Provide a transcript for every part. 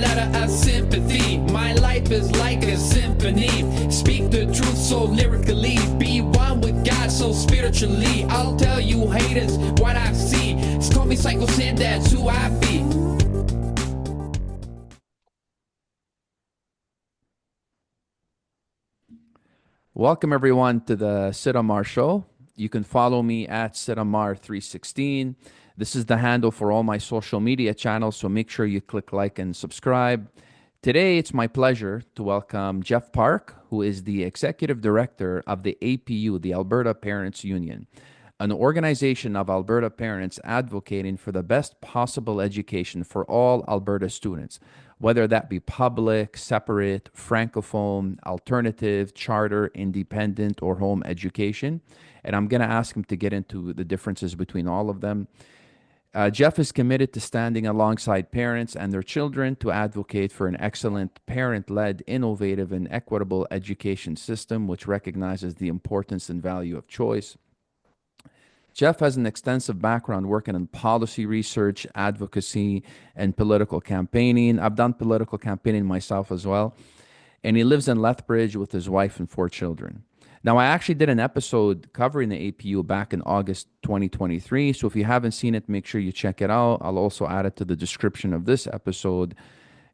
letter of sympathy. My life is like a symphony. Speak the truth so lyrically. Be one with God so spiritually. I'll tell you haters what I see. Just call me Psycho Sid, that's who I be. Welcome everyone to the Sid Ammar Show. You can follow me at Sid Ammar 316. This is the handle for all my social media channels, so make sure you click like and subscribe. Today, it's my pleasure to welcome Jeff Park, who is the Executive Director of the APU, the Alberta Parents Union, an organization of Alberta parents advocating for the best possible education for all Alberta students, whether that be public, separate, francophone, alternative, charter, independent, or home education. And I'm going to ask him to get into the differences between all of them. Jeff is committed to standing alongside parents and their children to advocate for an excellent parent-led, innovative, and equitable education system which recognizes the importance and value of choice. Jeff has an extensive background working in policy research, advocacy, and political campaigning. I've done political campaigning myself as well. And he lives in Lethbridge with his wife and 4 children. Now, I actually did an episode covering the APU back in August 2023. So if you haven't seen it, make sure you check it out. I'll also add it to the description of this episode.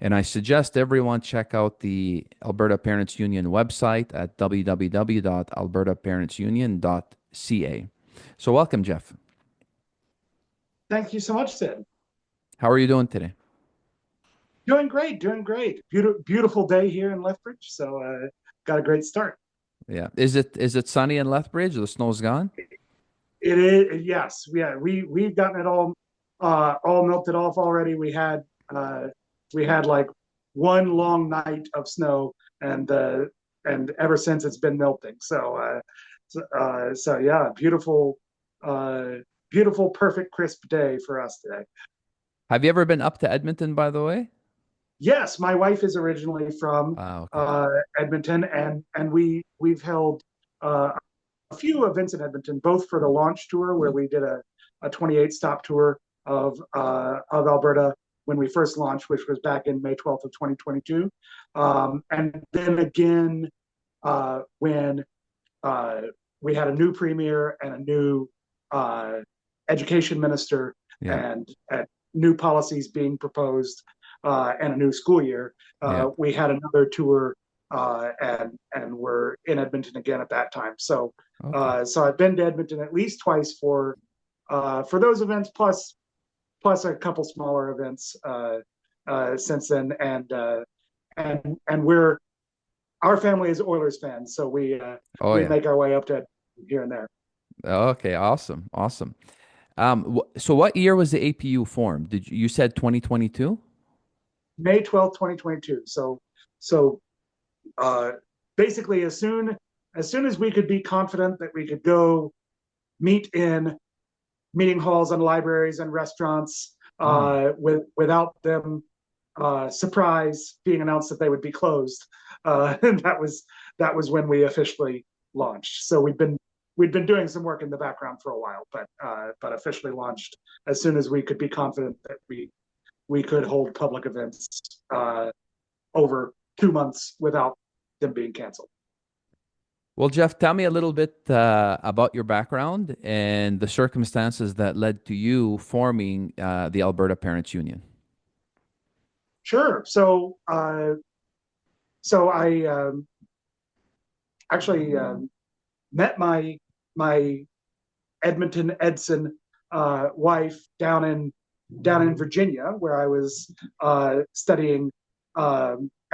And I suggest everyone check out the Alberta Parents Union website at www.albertaparentsunion.ca. So welcome, Jeff. Thank you so much, Sid. How are you doing today? Doing great, doing great. Beautiful day here in Lethbridge, so got a great start. Yeah. Is it sunny in Lethbridge? The snow's gone? It is, yes. Yeah, we've gotten it all melted off already. We had like one long night of snow, and ever since it's been melting. So yeah, beautiful, perfect, crisp day for us today. Have you ever been up to Edmonton, by the way? Yes, my wife is originally from Edmonton, and we've held a few events in Edmonton, both for the launch tour where we did a 28 stop tour of Alberta when we first launched, which was back in May 12th of 2022, and then again when we had a new premier and a new education minister, and new policies being proposed. And a new school year. We had another tour, and we're in Edmonton again at that time. So, so I've been to Edmonton at least twice for those events, plus a couple smaller events since then. And our family is Oilers fans, so we make our way up to here and there. Okay, awesome. So what year was the APU formed? You said 2022? May 12th, 2022. So basically as soon as we could be confident that we could go meet in meeting halls and libraries and restaurants without them surprise being announced that they would be closed. And that was when we officially launched. So we'd been doing some work in the background for a while, but officially launched as soon as we could be confident that we could hold public events over 2 months without them being canceled. Well, Jeff, tell me a little bit about your background and the circumstances that led to you forming the Alberta Parents Union. Sure. So I actually met my Edson wife down in Virginia, where I was studying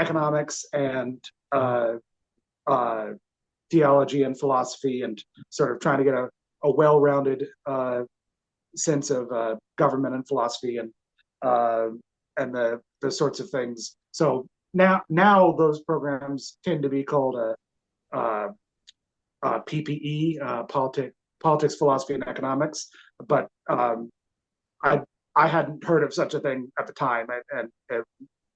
economics and theology and philosophy, and sort of trying to get a well-rounded sense of government and philosophy and the sorts of things. So now those programs tend to be called PPE, politics, philosophy, and economics. But I hadn't heard of such a thing at the time, and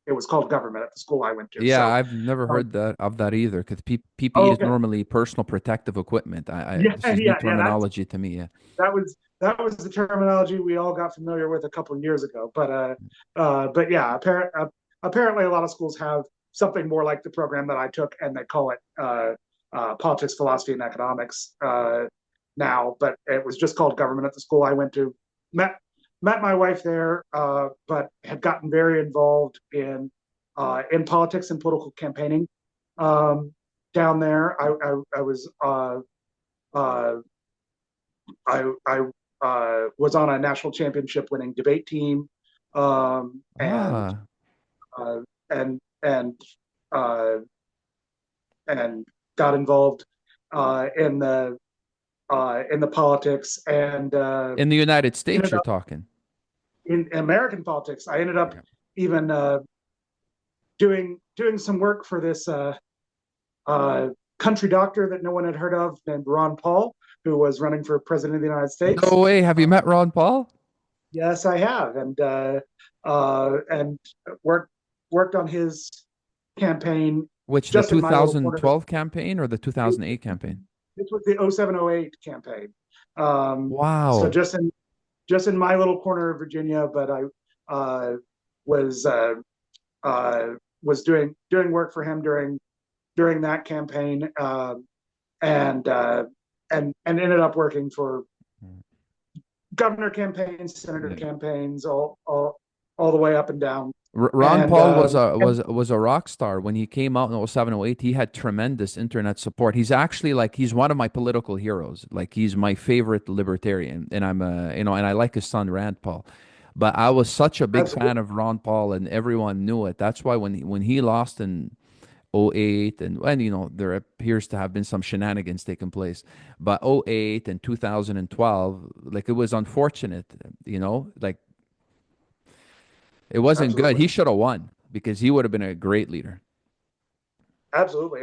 it was called government at the school I went to. Yeah, so, I've never heard of that either, because PPE is normally personal protective equipment. This is new terminology to me. Yeah, that was the terminology we all got familiar with a couple of years ago. But yeah, apparently a lot of schools have something more like the program that I took, and they call it politics, philosophy, and economics now. But it was just called government at the school I went to. Met my wife there, but had gotten very involved in politics and political campaigning down there. I was was on a national championship winning debate team, and uh, and and uh, and got involved in the politics, and In the United States, ended you're up talking. in American politics. I ended up Okay. even doing some work for this country doctor that no one had heard of named Ron Paul, who was running for president of the United States. No way. Have you met Ron Paul? Yes, I have, and worked on his campaign Which, the just in my little corner. 2012 campaign or the 2008 campaign? This was the 0708 campaign. So Wow. just in my little corner of Virginia, but I uh, was was doing work for him during that campaign, and and ended up working for governor campaigns, senator Yeah. campaigns, all the way up and down. Ron And Paul was a rock star when he came out in 0708. He had tremendous internet support. He's actually like he's one of my political heroes. Like he's my favorite libertarian, and I'm and I like his son Rand Paul. But I was such a big absolutely, fan of Ron Paul, and everyone knew it. That's why when he lost in '08, and there appears to have been some shenanigans taking place, but '08 and 2012, like it was unfortunate, like it wasn't good. absolutely, He should have won because he would have been a great leader. absolutely.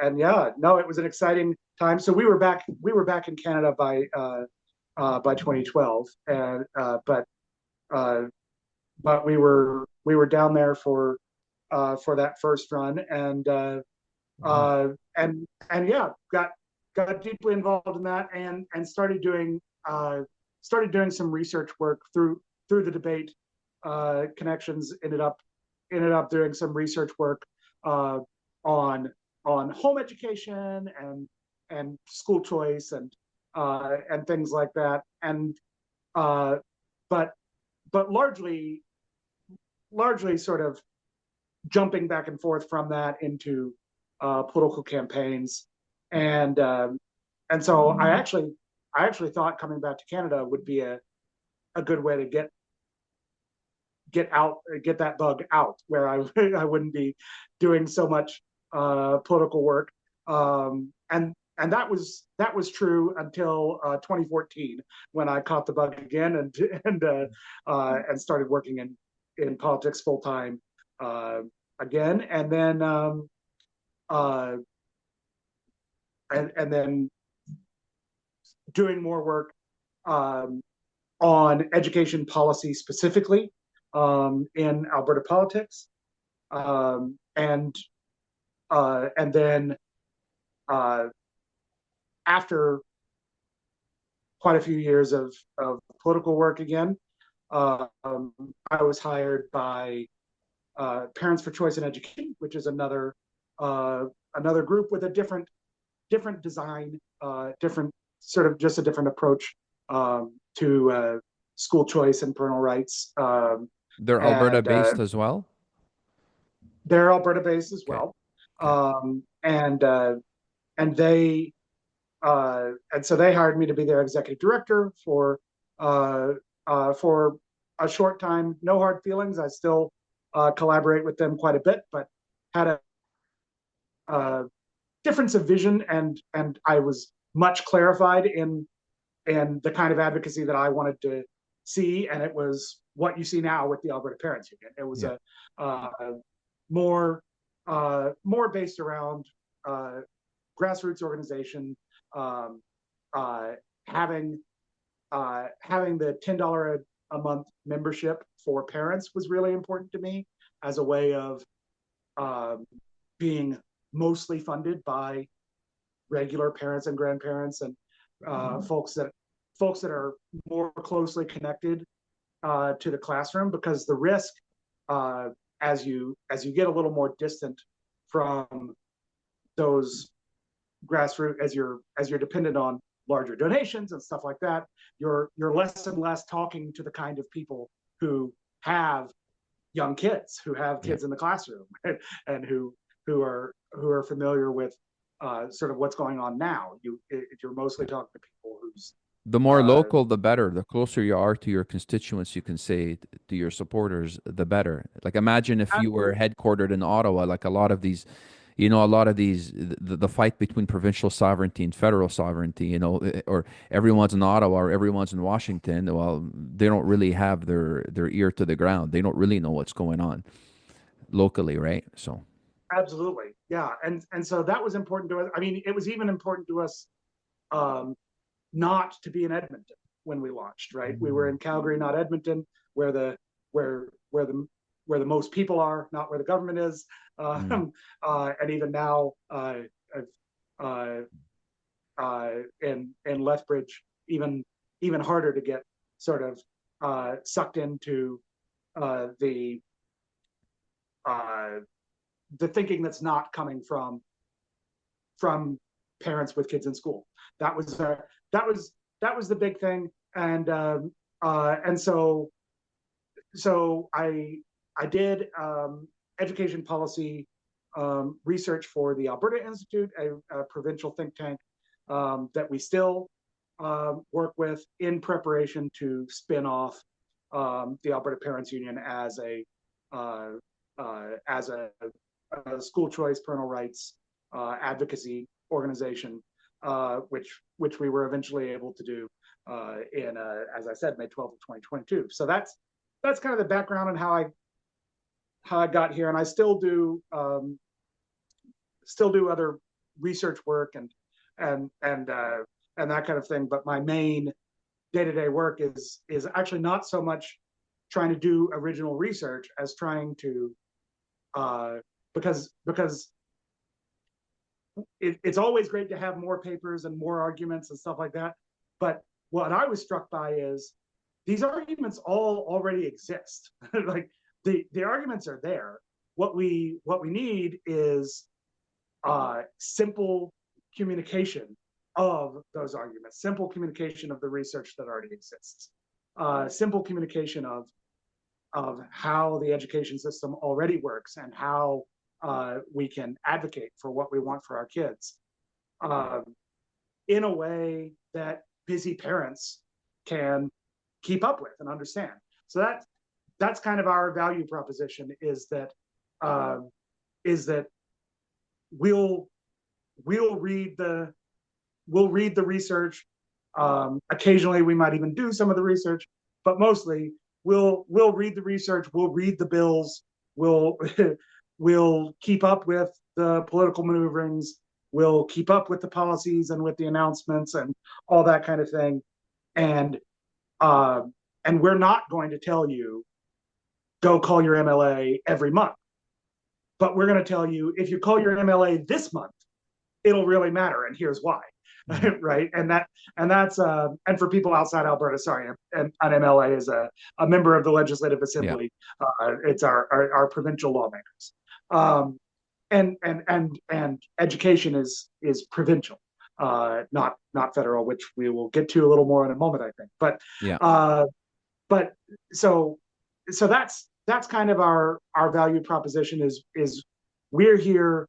And yeah, no, it was an exciting time. So we were back in Canada by 2012, and uh, but we were down there for that first run, Wow. and yeah, got deeply involved in that, and started doing some research work through the debate connections. Ended up doing some research work uh, on home education and school choice and things like that, and uh, but largely sort of jumping back and forth from that into political campaigns, and so I actually thought coming back to Canada would be a good way to get that bug out, where I wouldn't be doing so much political work, and that was true until 2014, when I caught the bug again, and started working in politics full time uh, again, and then uh, and then doing more work um, on education policy specifically in Alberta politics, and then uh, after quite a few years of political work again, I was hired by Parents for Choice in Education, which is another group with a different design, different sort of just a different approach to school choice and parental rights. They're Alberta And based as well. they're Alberta based as Okay. well. Okay. And they and so they hired me to be their executive director for a short time. No hard feelings. I still collaborate with them quite a bit, but had a difference of vision, and I was much clarified in the kind of advocacy that I wanted to see, and it was what you see now with the Alberta Parents Union. It was Yeah. more based around grassroots organization, um, uh, having the $10 a month membership for parents was really important to me as a way of being mostly funded by regular parents and grandparents and folks that are more closely connected to the classroom, because the risk as you get a little more distant from those grassroots, as you're dependent on larger donations and stuff like that, you're less and less talking to the kind of people who have young kids, who have kids in the classroom, and who are familiar with sort of what's going on now. You're mostly talking to people who's the more local, the better. The closer you are to your constituents, you can say to your supporters, the better. Like imagine if you were headquartered in Ottawa, like a lot of these, the fight between provincial sovereignty and federal sovereignty, or everyone's in Ottawa or everyone's in Washington. Well, they don't really have their ear to the ground. They don't really know what's going on locally, right? So. Absolutely, yeah, and so that was important to us. I mean, it was even important to us not to be in Edmonton when we launched. Right, we were in Calgary, not Edmonton, where the most people are, not where the government is. And even now, in Lethbridge, even harder to get sort of sucked into the thinking that's not coming from parents with kids in school. That was the big thing, and so I did education policy research for the Alberta Institute, a provincial think tank that we still work with in preparation to spin off the Alberta Parents Union as a school choice, parental rights advocacy organization, which we were eventually able to do in, as I said, May 12th of 2022. So that's kind of the background on how I got here, and I still do other research work and that kind of thing. But my main day-to-day work is actually not so much trying to do original research as trying to because it's always great to have more papers and more arguments and stuff like that. But what I was struck by is these arguments all already exist. Like the arguments are there. What we need is simple communication of those arguments, simple communication of the research that already exists, simple communication of how the education system already works and how we can advocate for what we want for our kids in a way that busy parents can keep up with and understand. So that's kind of our value proposition, is that we'll read the research. Occasionally we might even do some of the research, but mostly we'll read the research, we'll read the bills, we'll keep up with the political maneuverings, we'll keep up with the policies and with the announcements and all that kind of thing. And we're not going to tell you, go call your MLA every month. But we're going to tell you, if you call your MLA this month, it'll really matter, and here's why. Right? And that's and for people outside Alberta, sorry, an MLA is a member of the Legislative Assembly. Yeah. It's our provincial lawmakers. And education is provincial, not federal, which we will get to a little more in a moment, I think. But yeah. But so that's kind of our value proposition is we're here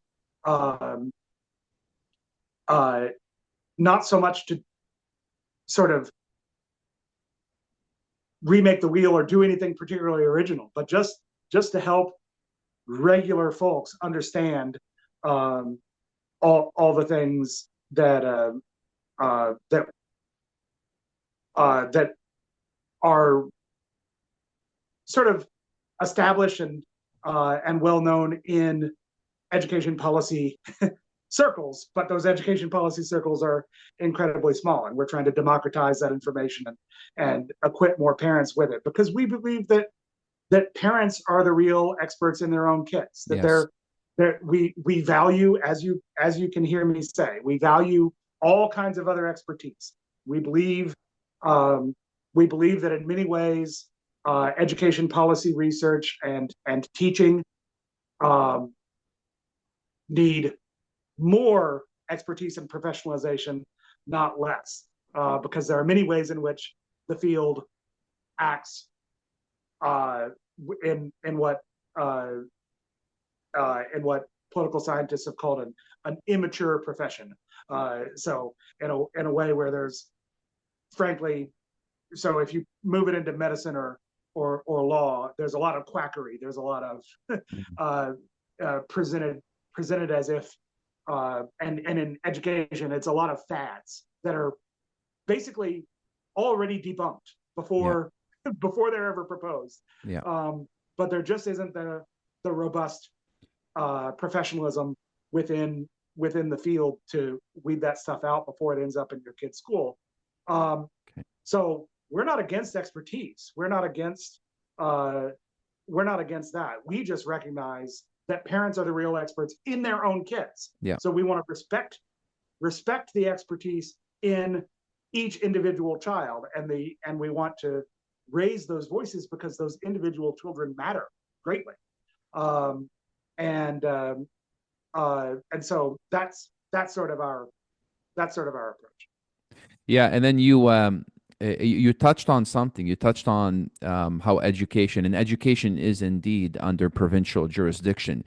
not so much to sort of remake the wheel or do anything particularly original, but just to help regular folks understand all the things that are sort of established and well known in education policy circles, but those education policy circles are incredibly small, and we're trying to democratize that information and equip more parents with it, because we believe that parents are the real experts in their own kids. That yes. We value, as you can hear me say, we value all kinds of other expertise. We believe that in many ways education policy research and teaching need more expertise and professionalization, not less, because there are many ways in which the field acts in what political scientists have called an immature profession. So in a way where there's, frankly, so if you move it into medicine or law, there's a lot of quackery. There's a lot of presented as if, and in education, it's a lot of fads that are basically already debunked before before they're ever proposed. But there just isn't the robust professionalism within the field to weed that stuff out before it ends up in your kid's school. So we're not against expertise. We're not against that. We just recognize that parents are the real experts in their own kids. So we want to respect the expertise in each individual child, and we want to raise those voices because those individual children matter greatly. And so that's sort of our approach. Yeah, and then you touched on something. You touched on how education is indeed under provincial jurisdiction.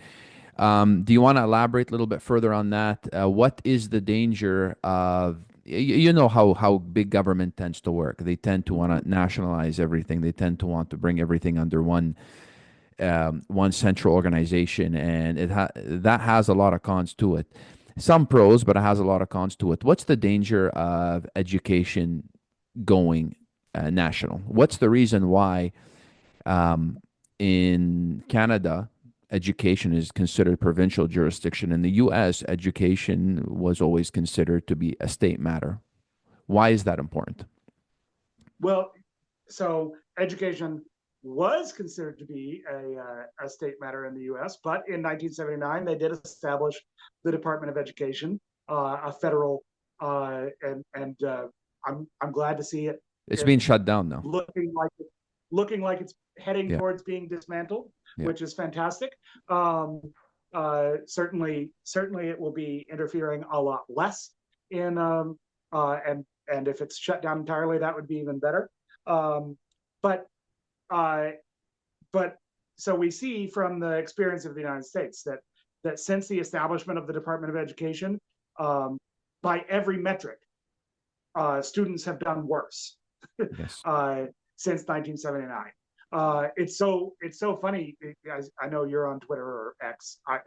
Do you want to elaborate a little bit further on that? What is the danger of, you know how big government tends to work. They tend to want to nationalize everything. They tend to want to bring everything under one central organization, and that has a lot of cons to it. Some pros, but it has a lot of cons to it. What's the danger of education going national? What's the reason why in Canada education is considered provincial jurisdiction? In the US, education was always considered to be a state matter. Why is that important? Well, so education was considered to be a state matter in the US, but in 1979 they did establish the Department of Education, a federal, and I'm glad to see it. It's being shut down now. Looking like it's heading towards being dismantled, which is fantastic. Certainly it will be interfering a lot less in and if it's shut down entirely, that would be even better. But so we see from the experience of the United States that since the establishment of the Department of Education, by every metric, students have done worse since 1979. It's so funny. I know you're on Twitter or X. I'm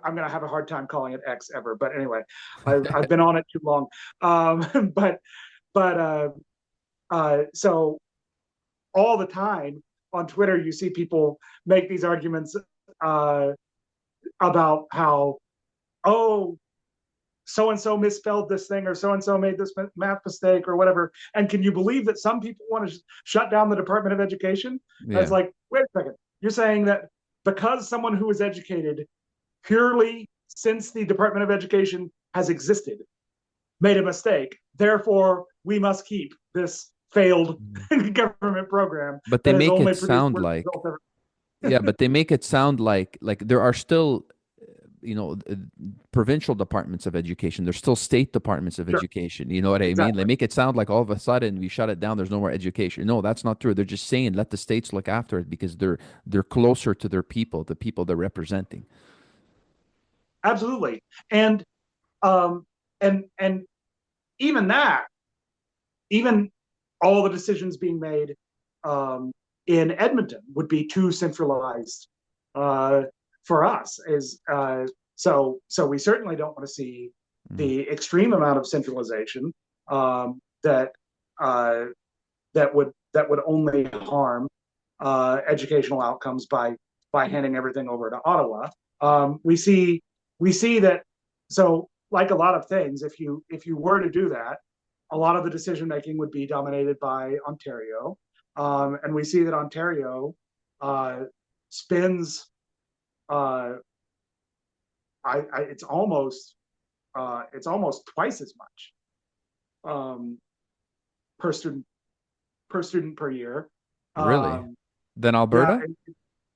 going to have a hard time calling it X ever, but anyway, I've been on it too long. So all the time on Twitter, you see people make these arguments about how, so-and-so misspelled this thing, or so-and-so made this math mistake, or whatever. And can you believe that some people want to shut down the Department of Education? It's like, wait a second. You're saying that because someone who is educated purely since the Department of Education has existed made a mistake, therefore we must keep this failed government program. But they make it sound like, but they make it sound like there are still, provincial departments of education. There's still state departments of education. You know what I mean? They make it sound like all of a sudden we shut it down, there's no more education. No, that's not true. They're just saying let the states look after it because they're closer to their people, the people they're representing. Absolutely. And even that, even all the decisions being made in Edmonton would be too centralized for us. So we certainly don't want to see the extreme amount of centralization that would only harm educational outcomes by handing everything over to Ottawa. We see that, so like a lot of things, if you were to do that, a lot of the decision making would be dominated by Ontario, and we see that Ontario spends it's almost twice as much per student per year Really? Um, Than yeah, Alberta?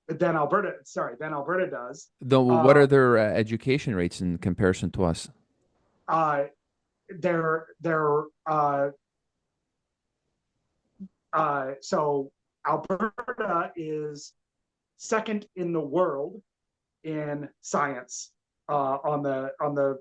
then Alberta does. What Uh, are their education rates in comparison to us? uh, they're so Alberta is second in the world in science on the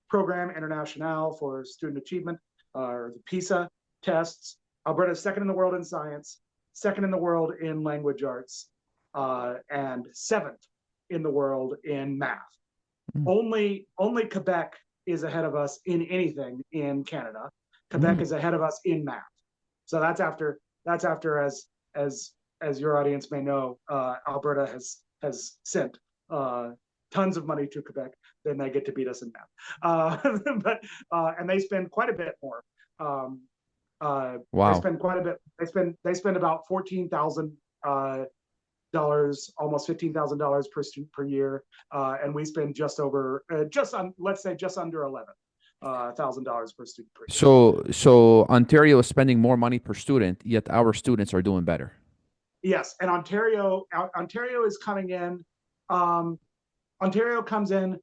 Program International for Student Achievement, or the PISA tests. Alberta is second in the world in science, second in the world in language arts, and seventh in the world in math. Mm. Only Quebec is ahead of us in anything in Canada. Quebec is ahead of us in math. So that's after as your audience may know, Alberta has sent tons of money to Quebec. Then they get to beat us in math. But and they spend quite a bit more. They Wow. spend quite a bit. They spend about $14,000, almost $15,000 per student per year, and we spend let's say just under $11,000 per student per year. So Ontario is spending more money per student, yet our students are doing better. Yes, and Ontario is coming in. Ontario comes in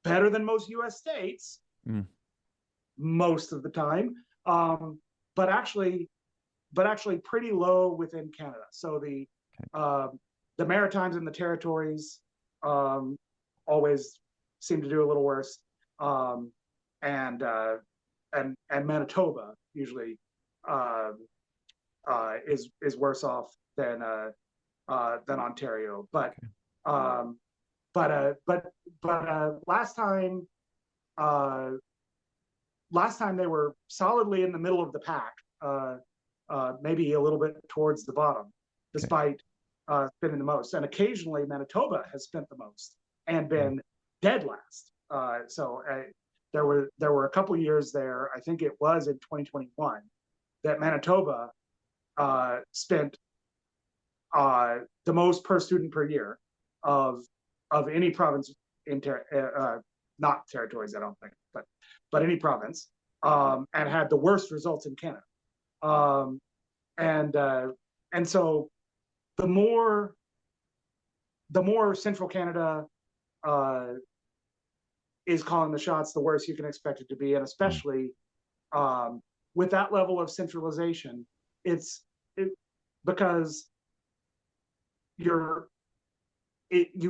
better than most U.S. states most of the time, but actually pretty low within Canada. So the Maritimes and the Territories always seem to do a little worse, and Manitoba usually is worse off than Ontario. But last time they were solidly in the middle of the pack, maybe a little bit towards the bottom, despite spending the most. And occasionally Manitoba has spent the most and been dead last. There were a couple years there, I think it was in 2021, that Manitoba spent the most per student per year of any province in not territories, I don't think, but any province, and had the worst results in Canada. And so the more Central Canada is calling the shots, the worse you can expect it to be, and especially with that level of centralization, because you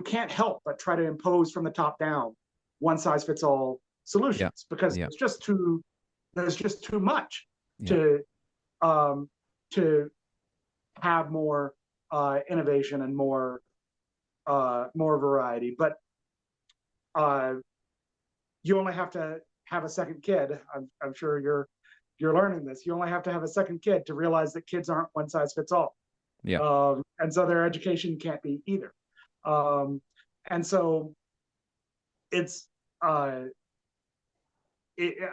can't help but try to impose from the top down one size fits all solutions, because there's just too much to have more innovation and more variety. But you only have to have a second kid. I'm sure you're learning this. You only have to have a second kid to realize that kids aren't one size fits all. Yeah. And so their education can't be either. And so it's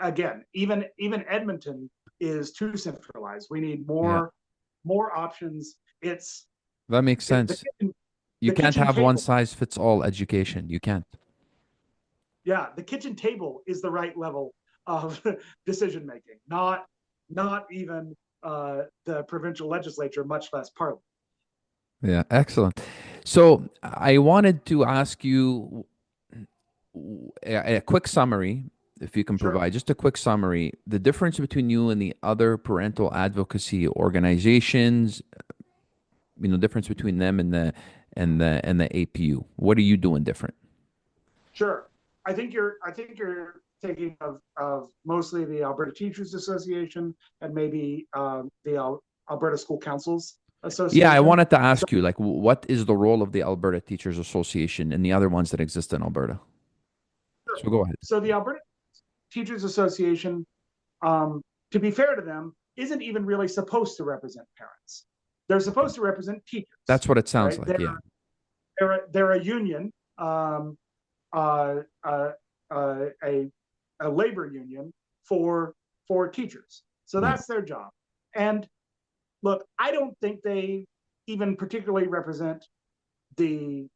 again, even Edmonton is too centralized. We need more options. That makes sense. You can't have one size fits all education. You can't. Yeah, the kitchen table is the right level of decision making, not even the provincial legislature, much less parliament. Yeah, excellent. So I wanted to ask you a quick summary, if you can provide just a quick summary, the difference between you and the other parental advocacy organizations, difference between them and the APU. What are you doing different? Sure. I think you're thinking of mostly the Alberta Teachers Association and maybe the Alberta School Councils Association. Yeah, I wanted to ask you, what is the role of the Alberta Teachers Association and the other ones that exist in Alberta? Sure. So go ahead. So the Alberta Teachers Association, to be fair to them, isn't even really supposed to represent parents. They're supposed to represent teachers. That's what it sounds like. They're a union, a labor union for teachers. So that's their job. And look, I don't think they even particularly represent the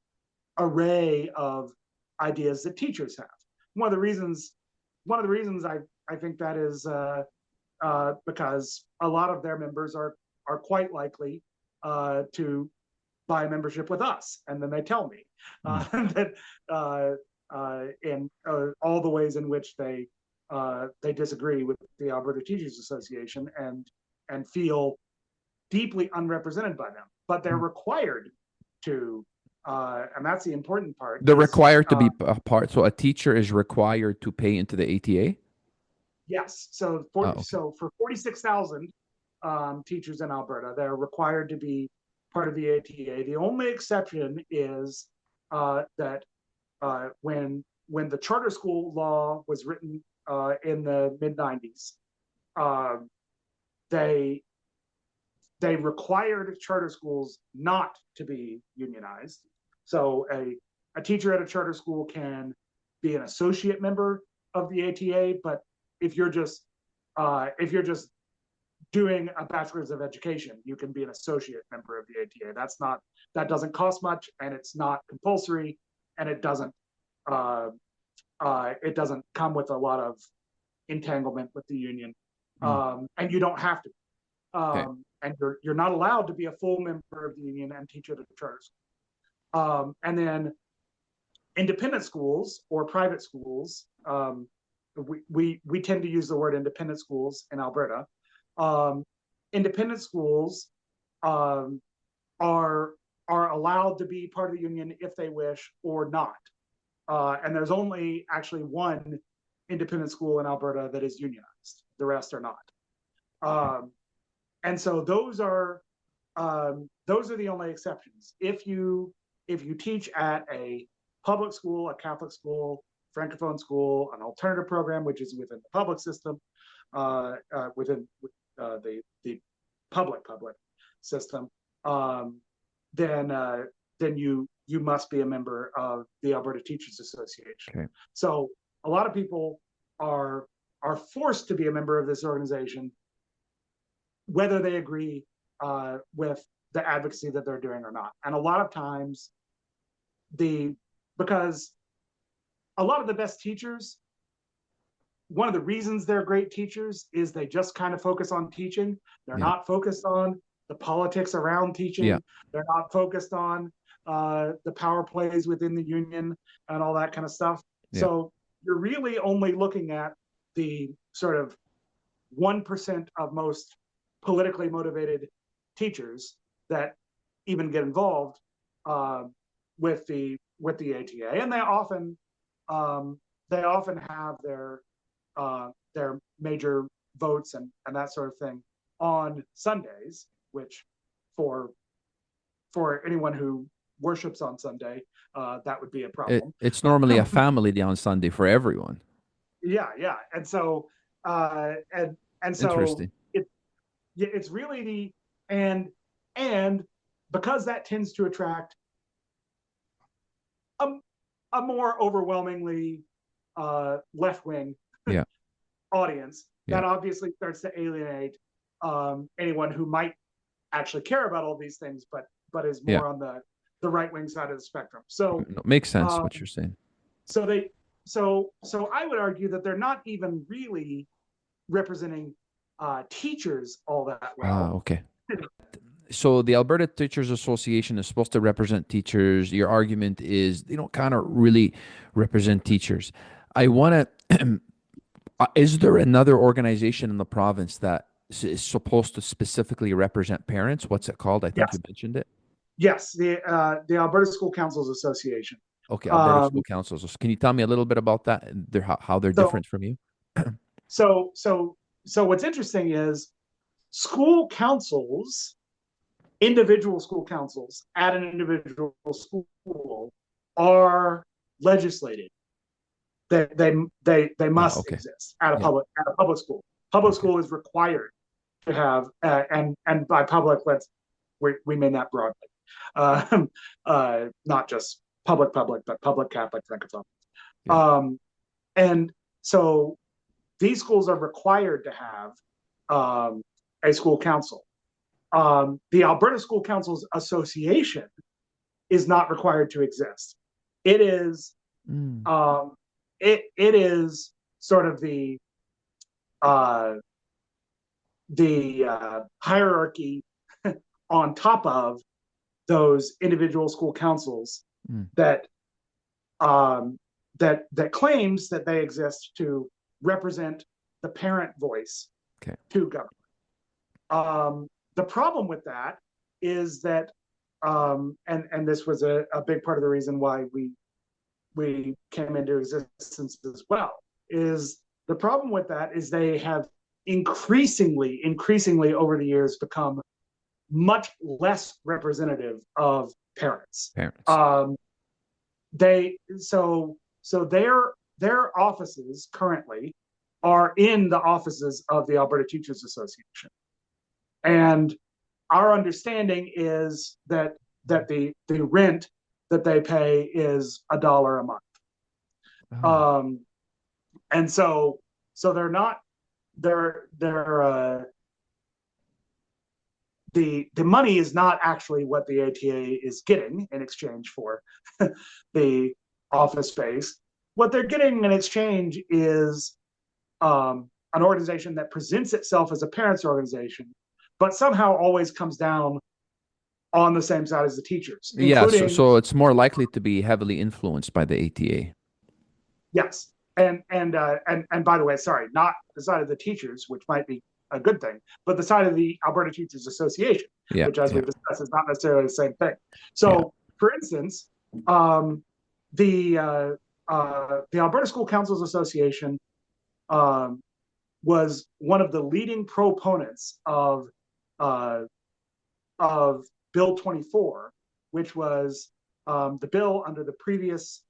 array of ideas that teachers have. One of the reasons I think that is because a lot of their members are are quite likely to buy a membership with us, and then they tell me that in all the ways in which they disagree with the Alberta Teachers Association and feel deeply unrepresented by them, but they're required to, and that's the important part. They're required to be a part. So a teacher is required to pay into the ATA? Yes. So for 46,000 teachers in Alberta, they're required to be part of the ATA. The only exception is that when the charter school law was written in the mid-90s, they required charter schools not to be unionized. So a teacher at a charter school can be an associate member of the ATA, but if you're just doing a bachelor's of education, you can be an associate member of the ATA. That doesn't cost much, and it's not compulsory, and it doesn't come with a lot of entanglement with the union, and you don't have to. And you're not allowed to be a full member of the union and teach at a charter school. And then independent schools or private schools, we tend to use the word independent schools in Alberta. Independent schools are allowed to be part of the union if they wish or not. And there's only actually one independent school in Alberta that is unionized. The rest are not. And so those are the only exceptions. If you teach at a public school, a Catholic school, francophone school, an alternative program, which is within the public system, within the public system, then you must be a member of the Alberta Teachers Association. Okay. So a lot of people are forced to be a member of this organization, whether they agree with the advocacy that they're doing or not. And a lot of times, because a lot of the best teachers, one of the reasons they're great teachers is they just kind of focus on teaching. They're not focused on the politics around teaching. Yeah. They're not focused on the power plays within the union and all that kind of stuff. Yeah. So you're really only looking at the sort of 1% of most politically motivated teachers that even get involved with the ATA, and they often have their major votes and that sort of thing on Sundays, which for anyone who worships on Sunday, that would be a problem. It's normally a family day on Sunday for everyone. Yeah, and so and so interesting. It's really and because that tends to attract a more overwhelmingly left-wing audience, that obviously starts to alienate anyone who might actually care about all these things, but is more on the right-wing side of the spectrum. So makes sense what you're saying. So I would argue that they're not even really representing teachers all that well. Okay. So the Alberta Teachers Association is supposed to represent teachers. Your argument is they don't kind of really represent teachers. I want to, is there another organization in the province that is supposed to specifically represent parents? What's it called? I think you mentioned it. Yes, the Alberta School Councils Association. Okay, Alberta School Councils. Can you tell me a little bit about that? How they're different from you? So what's interesting is school councils, individual school councils at an individual school are legislated. They must exist at a public school. Public school is required to have, and by public, we mean that broadly, not just public, but public Catholic francophone. And so these schools are required to have a school council. The Alberta School Councils Association is not required to exist. It is it is sort of the hierarchy on top of those individual school councils that claims that they exist to represent the parent voice to government. The problem with that is that, and this was a big part of the reason why we came into existence as well, is the problem with that is they have increasingly over the years become much less representative of parents. So their offices currently are in the offices of the Alberta Teachers Association. And our understanding is that the rent that they pay is $1 a month. And so they're not, the money is not actually what the ATA is getting in exchange for the office space. What they're getting in exchange is an organization that presents itself as a parents organization, but somehow always comes down on the same side as the teachers. Yeah, so it's more likely to be heavily influenced by the ATA. Yes, and by the way, sorry, not the side of the teachers, which might be a good thing, but the side of the Alberta Teachers Association, which, as we discussed, is not necessarily the same thing. So, for instance, the Alberta School Councils Association was one of the leading proponents of Bill 24, which was the bill under the previous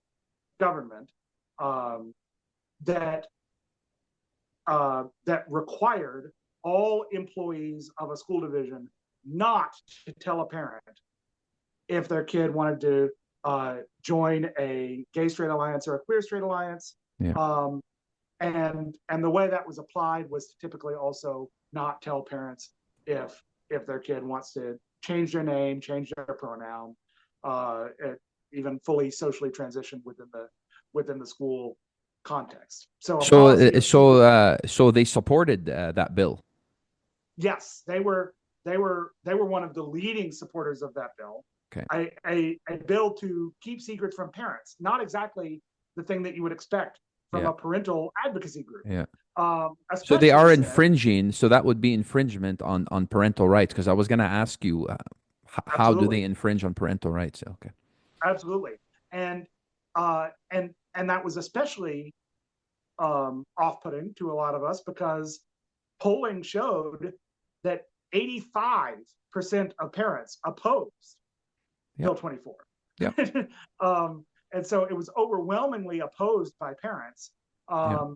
government that required all employees of a school division not to tell a parent if their kid wanted to join a gay straight alliance or a queer straight alliance. And the way that was applied was to typically also not tell parents if their kid wants to change their name, change their pronoun, even fully socially transition within the school context. So they supported that bill. Yes, they were one of the leading supporters of that bill. A bill to keep secrets from parents, not exactly the thing that you would expect from a parental advocacy group. So they are infringing. So that would be infringement on parental rights. Because I was going to ask you, how do they infringe on parental rights? Okay. Absolutely, and that was especially off-putting to a lot of us because polling showed that 85% of parents opposed Bill 24. And so it was overwhelmingly opposed by parents, and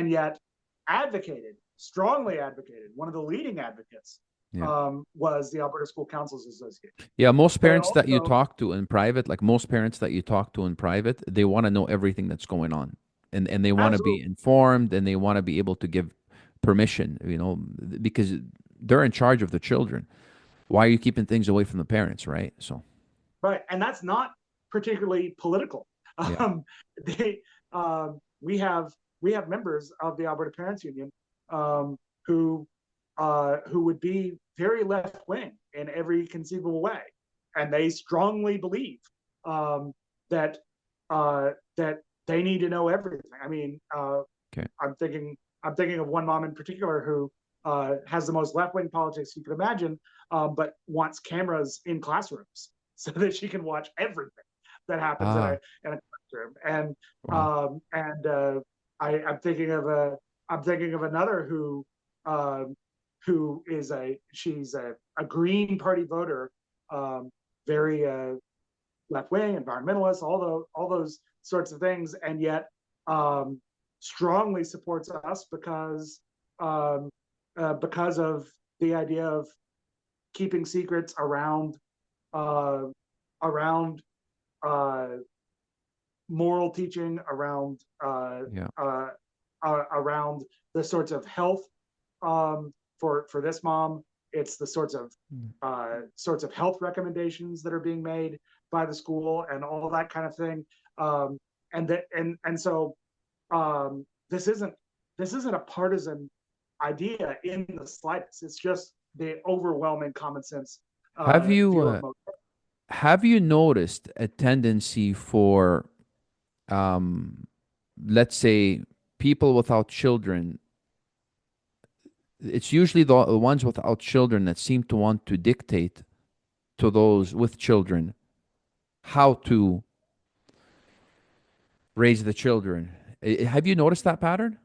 yet strongly advocated. One of the leading advocates was the Alberta School Councils Association. Yeah, most parents that you talk to in private, they want to know everything that's going on, and they want to be informed, and they want to be able to give permission, because they're in charge of the children. Why are you keeping things away from the parents, right? So, right, and that's not particularly political. We have members of the Alberta Parents Union who would be very left wing in every conceivable way, and they strongly believe that they need to know everything. I mean, I'm thinking of one mom in particular who has the most left wing politics you could imagine, but wants cameras in classrooms so that she can watch everything that happens in a classroom. And I'm thinking of another who is she's a Green Party voter, very left wing, environmentalist, all those sorts of things, and yet strongly supports us because of the idea of keeping secrets around moral teaching, around the sorts of health. For this mom, it's the sorts of health recommendations that are being made by the school and all that kind of thing. So this isn't a partisan idea in the slightest. It's just the overwhelming common sense Have you view of uh, most. have you noticed a tendency for, um, let's say, people without children? It's usually the ones without children that seem to want to dictate to those with children how to raise the children. Have you noticed that pattern?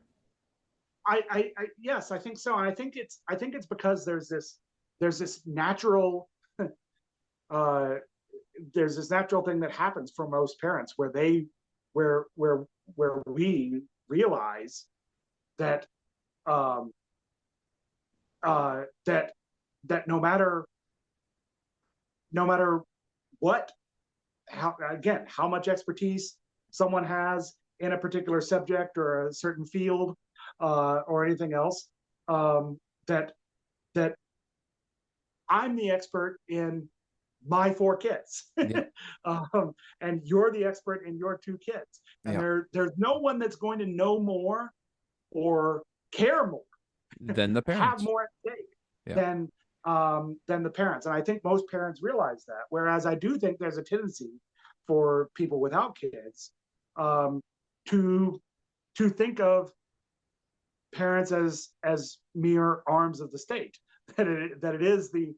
Yes, I think so. And I think it's because there's this natural uh, there's this natural thing that happens for most parents where where where where we realize that um, that no matter what, how much expertise someone has in a particular subject or a certain field, or anything else, um, that that I'm the expert in my four kids, Yeah. and you're the expert in your two kids, and Yeah. there's no one that's going to know more or care more, Than the have parents. more at stake Yeah. than the parents. And I think most parents realize that. Whereas I do think there's a tendency for people without kids, um, to think of parents as mere arms of the state. That it is the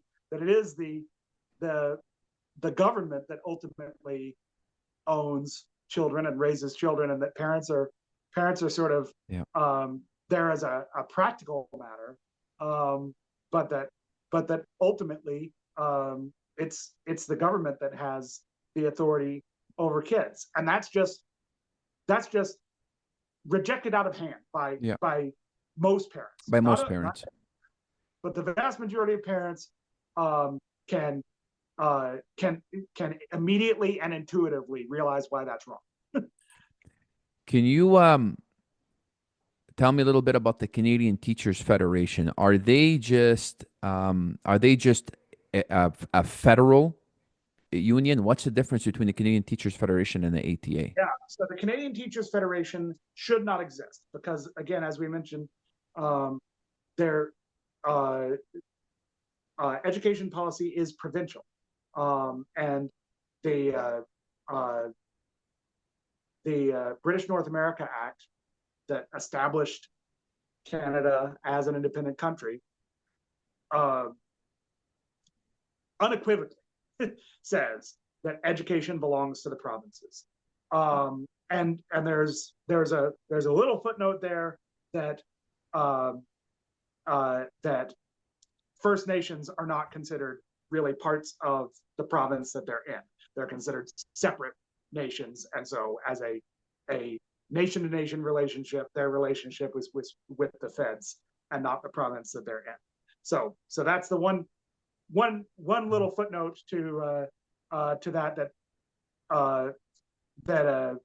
the government that ultimately owns children and raises children, and that parents are sort of, Yeah. there as a practical matter, but that ultimately, it's the government that has the authority over kids, and that's just rejected out of hand Yeah. by most parents. By most Not parents. but the vast majority of parents, um, can uh, can can immediately and intuitively realize why that's wrong. Can you tell me a little bit about the Canadian Teachers Federation? Are they just a federal union? What's the difference between the Canadian Teachers Federation and the ATA? Yeah, so the Canadian Teachers Federation should not exist because, again, as we mentioned, um, their uh, education policy is provincial, and the British North America Act that established Canada as an independent country, uh, unequivocally says that education belongs to the provinces. And there's a little footnote there that that First Nations are not considered really parts of the province that they're in. They're considered separate nations, and so as a nation to nation relationship, their relationship is with the feds and not the province that they're in. So that's the one little footnote to uh, that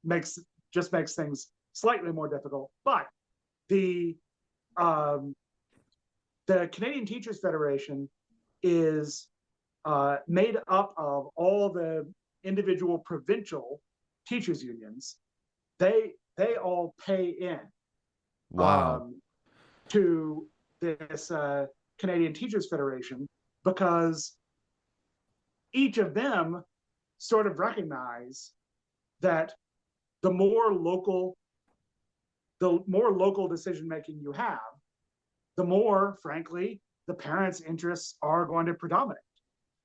makes things slightly more difficult. But the um, the Canadian Teachers Federation is made up of all the individual provincial teachers unions. They all pay in, Wow. um, to this Canadian Teachers Federation because each of them sort of recognize that the more local decision making you have, the more, frankly, the parents' interests are going to predominate.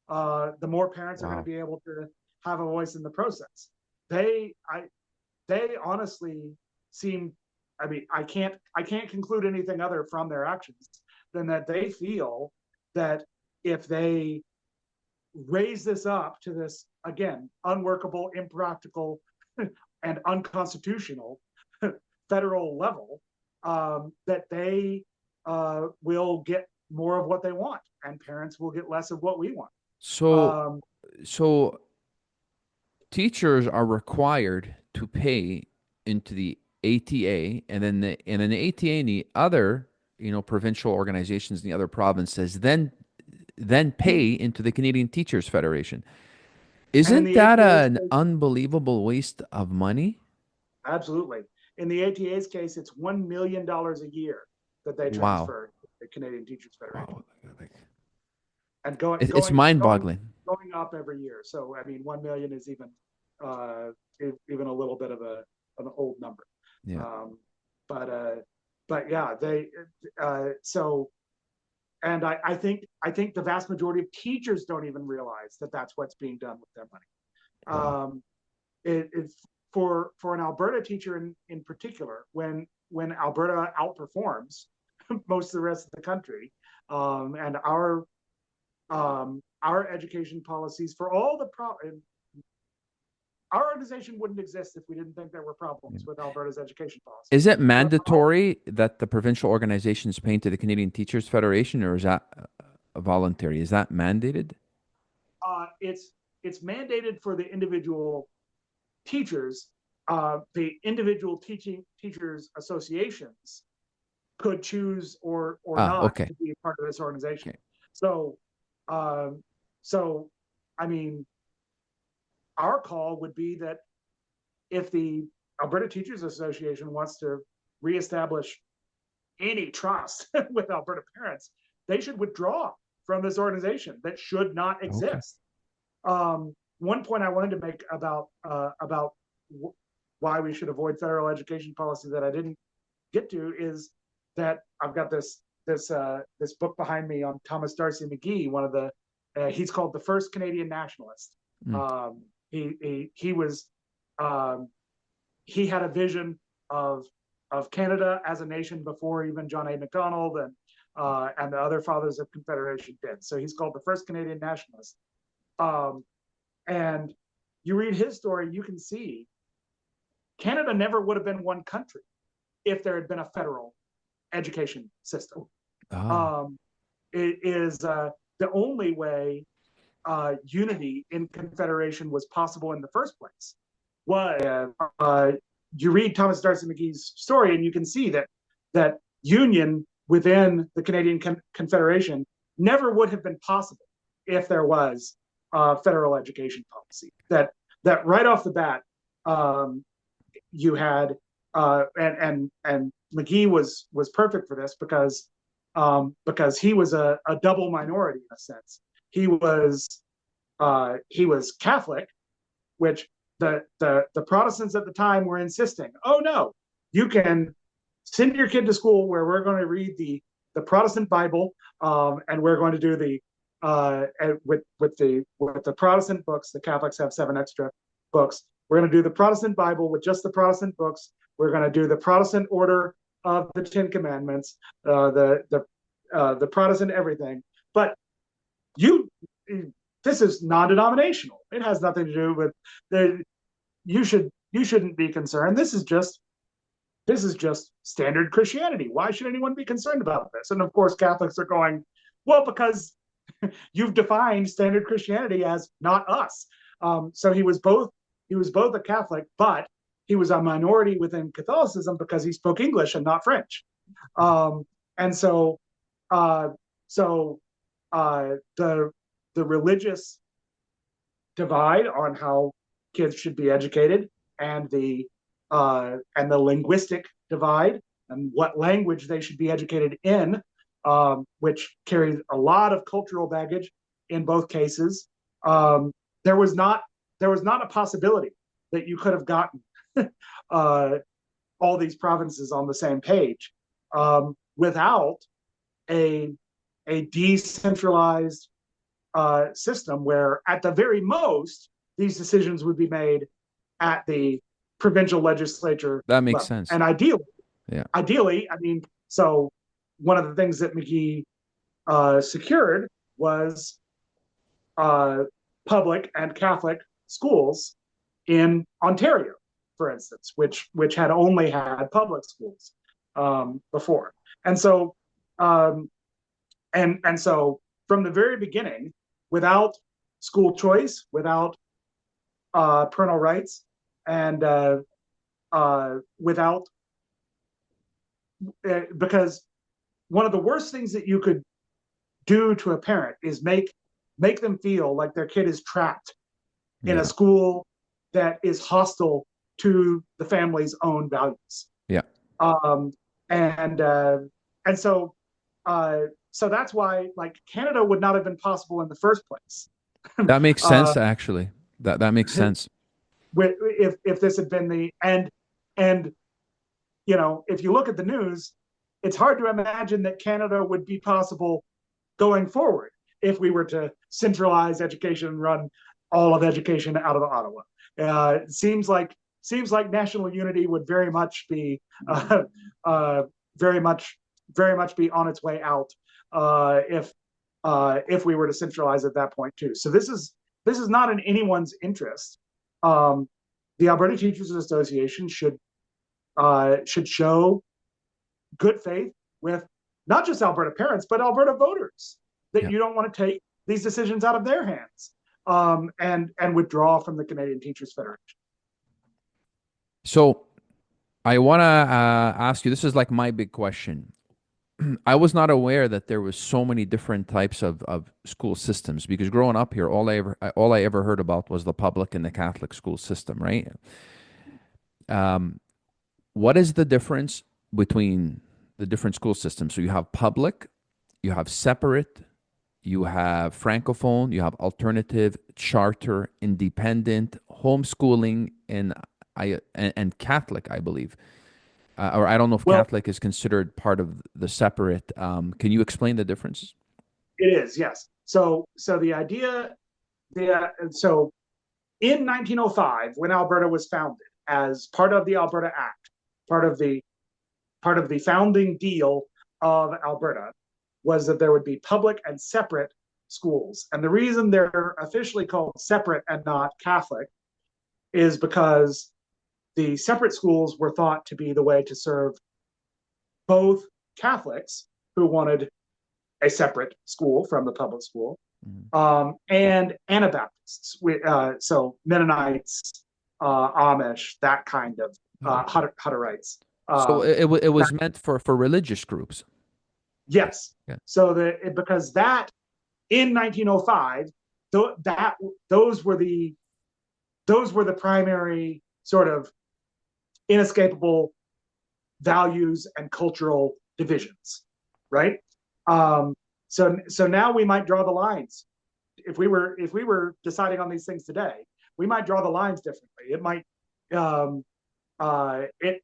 The more parents are going to Wow. be able to have a voice in the process. They I they honestly seem, I mean, I can't conclude anything other from their actions than that they feel that if they raise this up to this, again, unworkable, impractical, and unconstitutional federal level, that they will get more of what they want, and parents will get less of what we want. So, Um, so teachers are required to pay into the ATA, and then the ATA and the other, provincial organizations in the other provinces then pay into the Canadian Teachers Federation. and in Isn't the that ATA's an case, unbelievable waste of money? absolutely. In the ATA's case, it's $1 million a year that they Wow. transfer to the Canadian Teachers Federation. Wow. Like, and going It's going going mind-boggling. going up every year. So I mean, 1 million is even a little bit of an old number. Yeah. But yeah, so. And I think the vast majority of teachers don't even realize that that's what's being done with their money. It's for an Alberta teacher in particular, when Alberta outperforms most of the rest of the country, and our education policies for all the our organization wouldn't exist if we didn't think there were problems with Alberta's education policy. Is it mandatory that the provincial organizations pay into the Canadian Teachers Federation, or is that voluntary? Is that mandated? It's mandated for the individual teachers. The individual teachers associations could choose or not to be a part of this organization. Okay. So I mean, our call would be that if the Alberta Teachers Association wants to reestablish any trust with Alberta parents, they should withdraw from this organization that should not exist. Okay. One point I wanted to make about why we should avoid federal education policy that I didn't get to is that I've got this book behind me on Thomas D'Arcy McGee. One of the he's called the first Canadian nationalist. He had a vision of Canada as a nation before even John A. Macdonald and the other fathers of Confederation did. So he's called the first Canadian nationalist. And you read his story, you can see Canada never would have been one country if there had been a federal education system. It is the only way unity in Confederation was possible in the first place. You read Thomas D'Arcy McGee's story, and you can see that union within the Canadian Confederation never would have been possible if there was federal education policy. That right off the bat, you had and McGee was perfect for this because he was a double minority in a sense. He was Catholic, which the Protestants at the time were insisting, oh no, you can send your kid to school where we're going to read the Protestant Bible, and we're going to do the with the Protestant books. The Catholics have 7 extra books. We're going to do the Protestant Bible with just the Protestant books. We're going to do the Protestant order of the 10 Commandments, the Protestant everything. But this is non-denominational. It has nothing to do with you shouldn't be concerned. This is just standard Christianity. Why should anyone be concerned about this? And of course, Catholics are going, well, because you've defined standard Christianity as not us. So he was both a Catholic, but he was a minority within Catholicism because he spoke English and not French. And so the religious divide on how kids should be educated, and the linguistic divide and what language they should be educated in, which carries a lot of cultural baggage in both cases. There was not a possibility that you could have gotten all these provinces on the same page without a decentralized system where, at the very most, these decisions would be made at the provincial legislature. That makes sense. And ideally, I mean, so one of the things that McGee secured was public and Catholic schools in Ontario, for instance, which had only had public schools before. And so and so from the very beginning, without school choice, without parental rights, and because one of the worst things that you could do to a parent is make them feel like their kid is trapped in a school that is hostile to the family's own values. Yeah. And so so that's why like Canada would not have been possible in the first place. That makes sense, actually. That makes sense. If this had been and if you look at the news, it's hard to imagine that Canada would be possible going forward if we were to centralize education and run all of education out of Ottawa. It seems like national unity would very much be very much be on its way out if we were to centralize at that point too. So this is not in anyone's interest. The Alberta Teachers Association should show good faith with not just Alberta parents, but Alberta voters that you don't want to take these decisions out of their hands and withdraw from the Canadian Teachers Federation. So I want to ask you, this is like my big question. I was not aware that there was so many different types of school systems, because growing up here, all I ever heard about was the public and the Catholic school system, right? What is the difference between the different school systems? So you have public, you have separate, you have francophone, you have alternative, charter, independent, homeschooling, and Catholic, I believe. Or I don't know if Catholic is considered part of the separate. Can you explain the differences? It is, yes. So the idea, so in 1905, when Alberta was founded as part of the Alberta Act, part of the founding deal of Alberta, was that there would be public and separate schools. And the reason they're officially called separate and not Catholic is because the separate schools were thought to be the way to serve both Catholics who wanted a separate school from the public school, and Anabaptists, so Mennonites, Amish, that kind of Hutterites. So it was meant for religious groups. Yes. Yeah. So because that in 1905, those were the primary sort of inescapable values and cultural divisions, right? So now we might draw the lines. If we were deciding on these things today, we might draw the lines differently. It might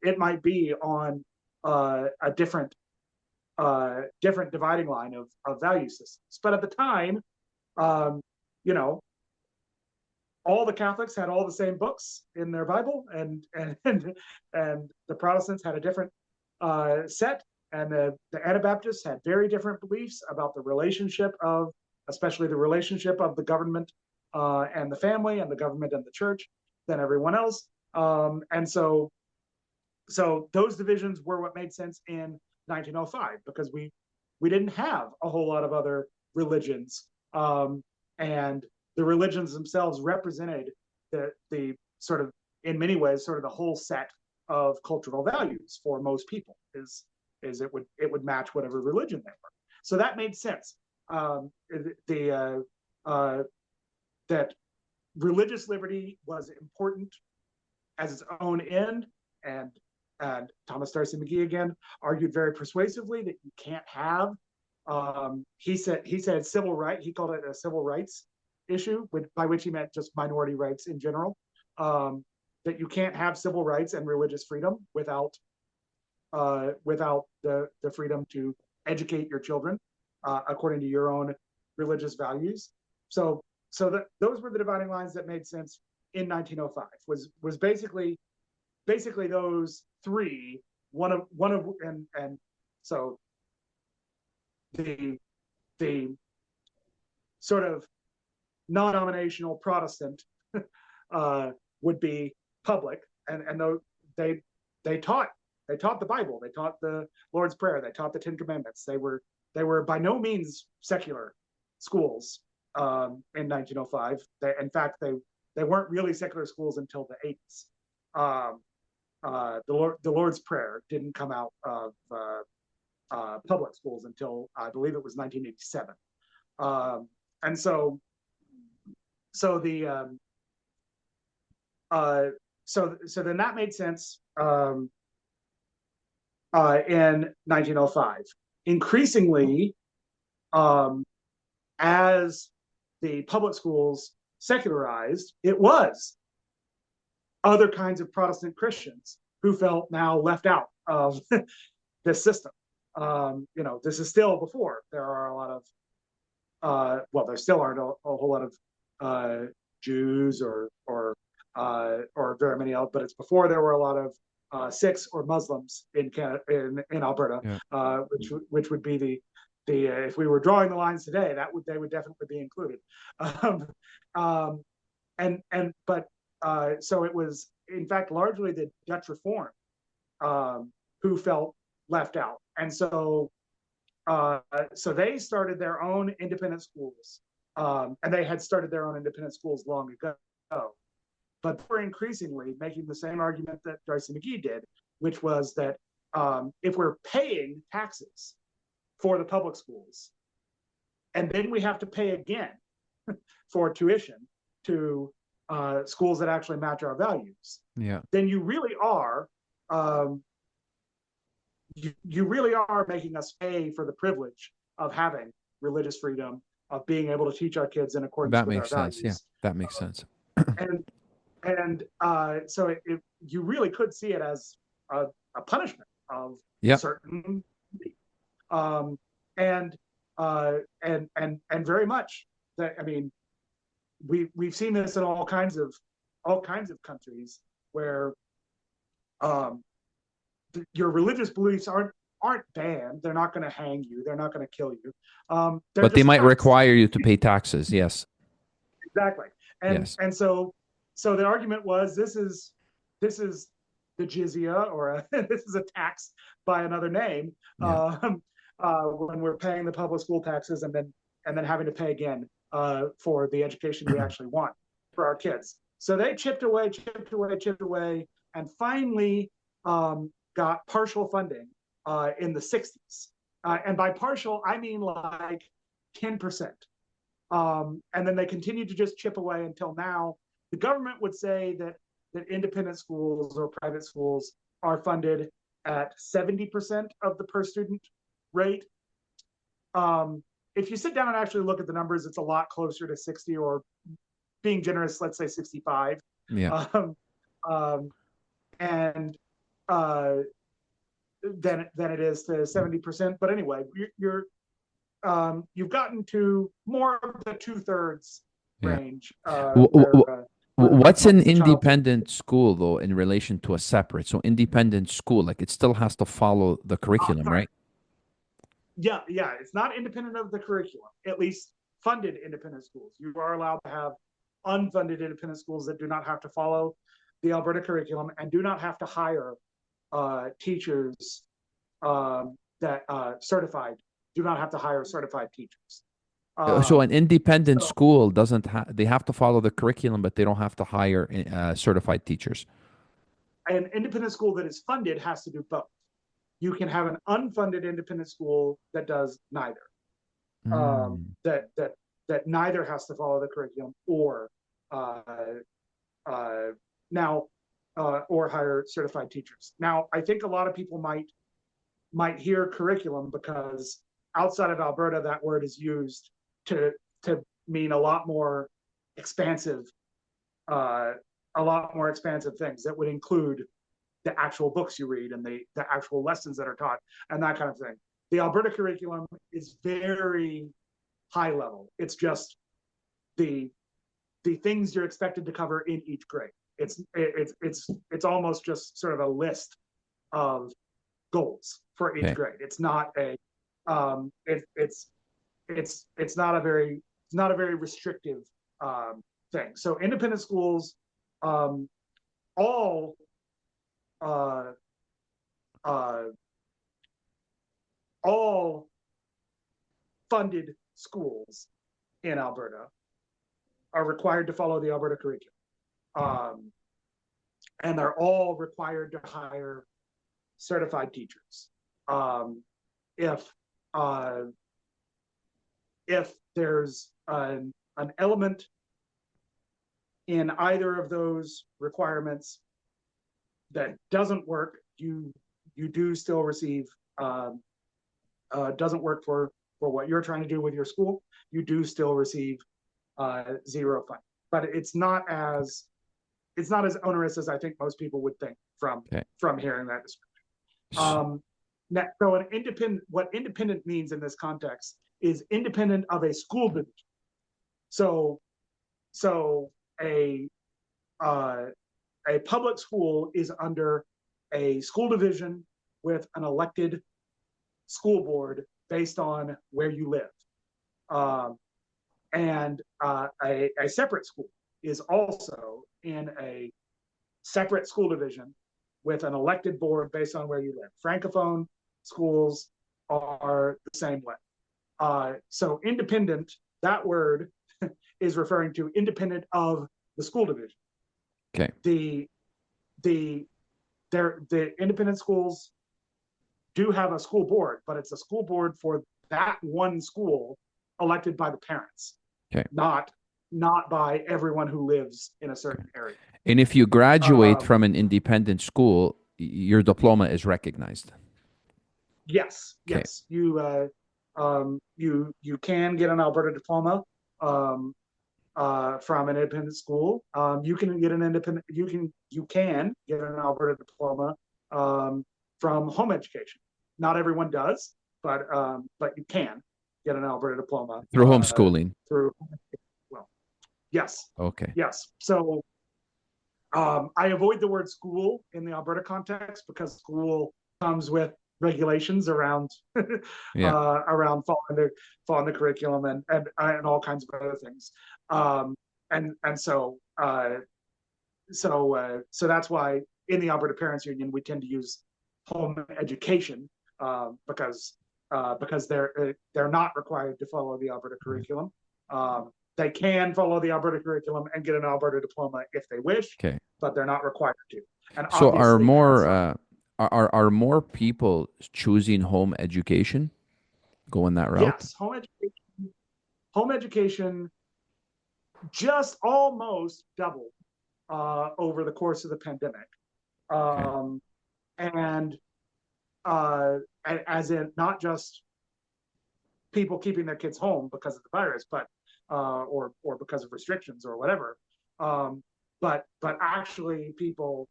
it might be on a different dividing line of value systems. But at the time, all the Catholics had all the same books in their Bible, and the Protestants had a different set, and the Anabaptists had very different beliefs about the relationship especially the relationship of the government and the family, and the government and the church, than everyone else. And so those divisions were what made sense in 1905, because we didn't have a whole lot of other religions, and the religions themselves represented the sort of, in many ways, sort of the whole set of cultural values for most people. Is it would match whatever religion they were. So that made sense. That religious liberty was important as its own end, and Thomas D'Arcy McGee again argued very persuasively that you can't have. He said civil right. He called it a civil rights issue, by which he meant just minority rights in general. That you can't have civil rights and religious freedom without the freedom to educate your children according to your own religious values. So those were the dividing lines that made sense in 1905. Was basically those three. And so the sort of non-denominational Protestant would be public, and though they taught the Bible, they taught the Lord's Prayer, they taught the Ten Commandments. They were by no means secular schools in 1905. In fact, they weren't really secular schools until the 80s. The Lord's Prayer didn't come out of public schools until, I believe it was 1987. And so then that made sense in 1905. Increasingly, as the public schools secularized, it was other kinds of Protestant Christians who felt now left out of this system. This is still before there are a lot of, there still aren't a whole lot of Jews or very many else, but it's before there were a lot of Sikhs or Muslims in Canada, in Alberta, yeah. which would be the if we were drawing the lines today, they would definitely be included. So it was in fact largely the Dutch Reform who felt left out, and so they started their own independent schools, and they had started their own independent schools long ago. But we're increasingly making the same argument that Joyce and McGee did, which was that if we're paying taxes for the public schools, and then we have to pay again for tuition to schools that actually match our values, yeah, then you really are you really are making us pay for the privilege of having religious freedom, of being able to teach our kids in accordance with our values. That makes sense. Yeah, that makes sense. So you really could see it as a punishment of certain, and very much that, I mean, we've seen this in all kinds of countries where your religious beliefs aren't banned. They're not going to hang you. They're not going to kill you. But they might require you to pay taxes. Yes. Exactly. And so the argument was this is the jizya, or this is a tax by another name, when we're paying the public school taxes and then having to pay again for the education we actually want for our kids. So they chipped away, and finally got partial funding in the 60s. And by partial, I mean like 10%. And then they continued to just chip away until now. The government would say that independent schools or private schools are funded at 70% of the per student rate. If you sit down and actually look at the numbers, it's a lot closer to 60, or being generous, let's say 65. Yeah. Than it is to 70%. But anyway, you've gotten to more of the 2/3 range. What's an independent school, though, in relation to a separate? So independent school, like, it still has to follow the curriculum, right? Yeah. It's not independent of the curriculum, at least funded independent schools. You are allowed to have unfunded independent schools that do not have to follow the Alberta curriculum and do not have to hire teachers that do not have to hire certified teachers. So an independent school doesn't they have to follow the curriculum, but they don't have to hire certified teachers. An independent school that is funded has to do both. You can have an unfunded independent school that does neither. That neither has to follow the curriculum or hire certified teachers. Now, I think a lot of people might hear curriculum because outside of Alberta, that word is used to mean a lot more expansive things that would include the actual books you read and the actual lessons that are taught and that kind of thing. The Alberta curriculum is very high level. It's just the things you're expected to cover in each grade. It's almost just sort of a list of goals for each grade. It's not a it's not a very restrictive thing. So independent schools, all funded schools in Alberta are required to follow the Alberta curriculum. And they're all required to hire certified teachers. If there's an element in either of those requirements that doesn't work, you do still receive doesn't work for what you're trying to do with your school, you do still receive zero funding. But it's not as onerous as I think most people would think from hearing that description. So what independent means in this context is independent of a school division. So a public school is under a school division with an elected school board based on where you live. And a separate school is also in a separate school division with an elected board based on where you live. Francophone schools are the same way. So independent, that word is referring to independent of the school division. Okay. The independent schools do have a school board, but it's a school board for that one school elected by the parents. Okay. Not by everyone who lives in a certain area. And if you graduate from an independent school, your diploma is recognized. Yes. Okay. Yes. You can get an Alberta diploma from an independent school. You can get an Alberta diploma from home education. Not everyone does, but you can get an Alberta diploma through homeschooling. Yes. Okay. Yes. So I avoid the word school in the Alberta context because school comes with regulations around around following the curriculum and all kinds of other things. So that's why in the Alberta Parents Union we tend to use home education because they're not required to follow the Alberta curriculum. They can follow the Alberta curriculum and get an Alberta diploma if they wish, but they're not required to. And so are more people choosing home education, going that route? Yes, home education just almost doubled over the course of the pandemic. And as in not just people keeping their kids home because of the virus, but or because of restrictions or whatever, but actually people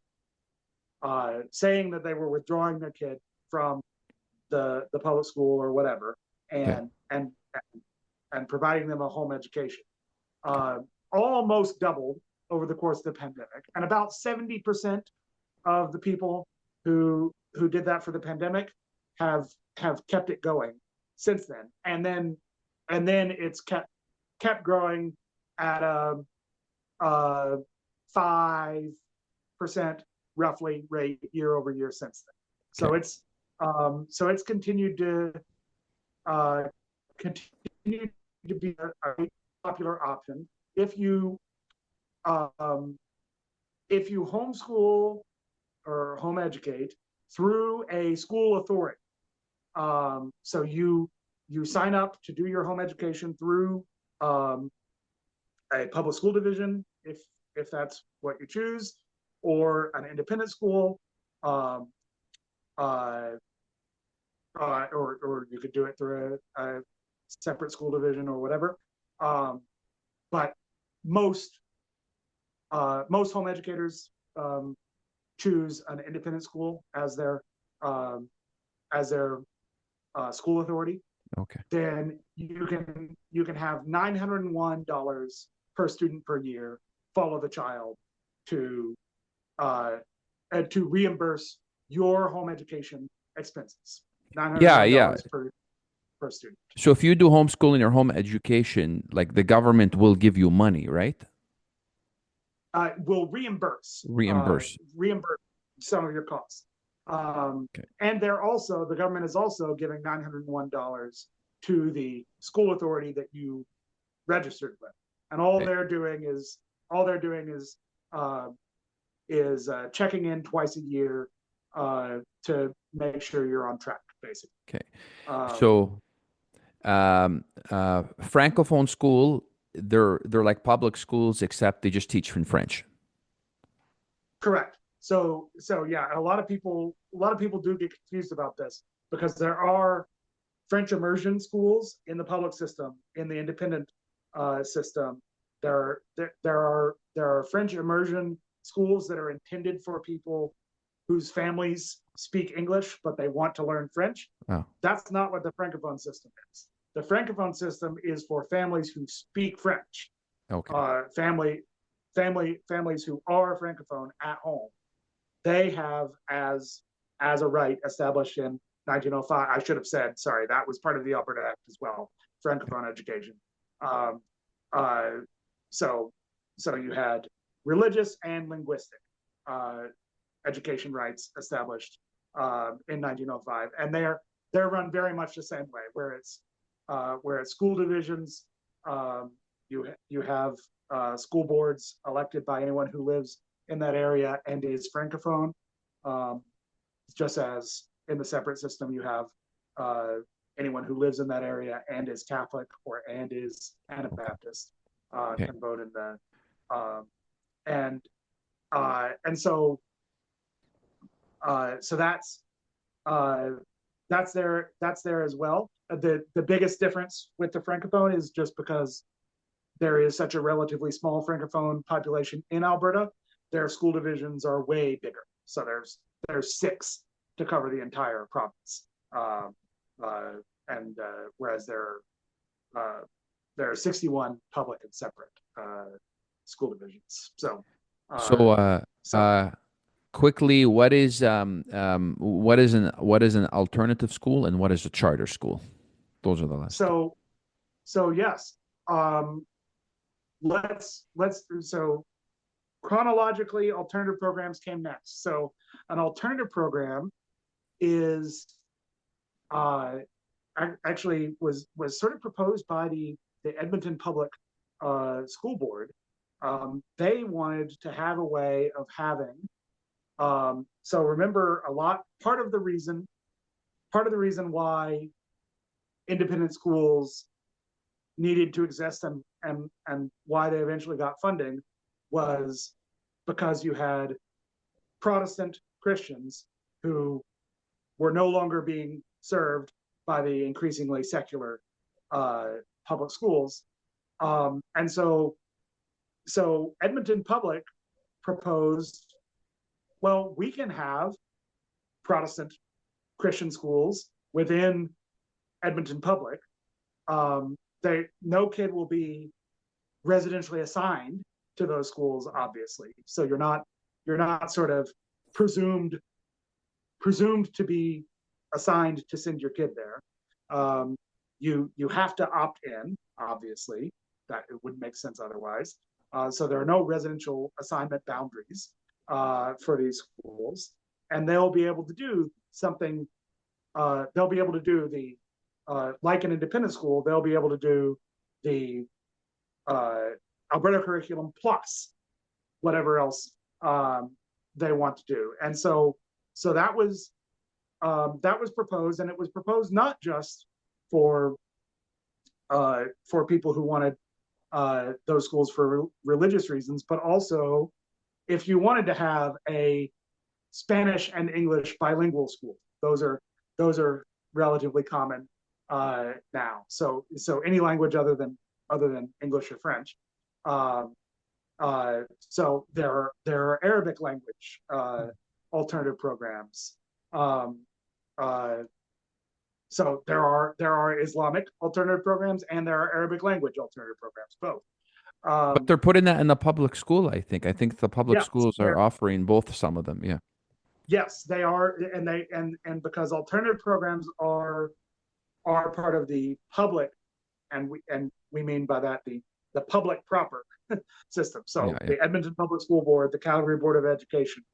saying that they were withdrawing their kid from the public school or whatever, and providing them a home education, almost doubled over the course of the pandemic, and about 70% of the people who did that for the pandemic have kept it going since then, and then it's kept growing at a 5% roughly rate year over year since then. So it's continued to be a popular option if you homeschool or home educate through a school authority. So you sign up to do your home education through a public school division, if that's what you choose, or an independent school, or you could do it through a separate school division or whatever. But most home educators choose an independent school as their school authority. Okay. Then you can have $901 per student per year follow the child to reimburse your home education expenses. $900 per student. So if you do homeschooling or home education, like the government will give you money, right? Will reimburse some of your costs. And the government is also giving $901 to the school authority that you registered with, and all they're doing is checking in twice a year to make sure you're on track, basically. Okay. So francophone school, they're like public schools, except they just teach in French. Correct. So yeah, a lot of people do get confused about this because there are French immersion schools in the public system. In the independent system, there are French immersion schools that are intended for people whose families speak English, but they want to learn French. Oh. That's not what the francophone system is. The francophone system is for families who speak French. Okay. Families who are francophone at home, they have as a right established in 1905. I should have said, sorry, that was part of the Alberta Act as well, francophone education. So you had religious and linguistic education rights established in 1905, and they're run very much the same way, where it's school divisions. You have school boards elected by anyone who lives in that area and is francophone, just as in the separate system you have anyone who lives in that area and is Catholic and is Anabaptist can vote in the and so that's there as well. The biggest difference with the francophone is just because there is such a relatively small francophone population in Alberta, their school divisions are way bigger. So there's 6 to cover the entire province, whereas there are 61 public and separate school divisions. Quickly, what is an alternative school and what is a charter school? Those are the last. So yes. So chronologically, alternative programs came next. So an alternative program is actually was sort of proposed by the Edmonton Public School Board. They wanted to have a way of having. So remember, part of the reason why independent schools needed to exist and why they eventually got funding was because you had Protestant Christians who were no longer being served by the increasingly secular public schools. And so Edmonton Public proposed, well, we can have Protestant Christian schools within Edmonton Public. No kid will be residentially assigned to those schools, obviously. So you're not sort of presumed to be assigned to send your kid there. You have to opt in, obviously. That it wouldn't make sense otherwise. So there are no residential assignment boundaries for these schools, and they'll be able to do something. They'll be able to do the like an independent school. They'll be able to do the Alberta curriculum plus whatever else they want to do. And so that was proposed, and it was proposed not just for people who wanted those schools for religious reasons, but also if you wanted to have a Spanish and English bilingual school. Those are relatively common now. So any language other than English or French. So there are Arabic language alternative programs. So there are Islamic alternative programs and there are Arabic language alternative programs, both. But they're putting that in the public school, I think. I think the public schools are offering both, some of them, yeah. Yes, they are, and because alternative programs are part of the public, and we mean by that the public proper system. So the Edmonton Public School Board, the Calgary Board of Education,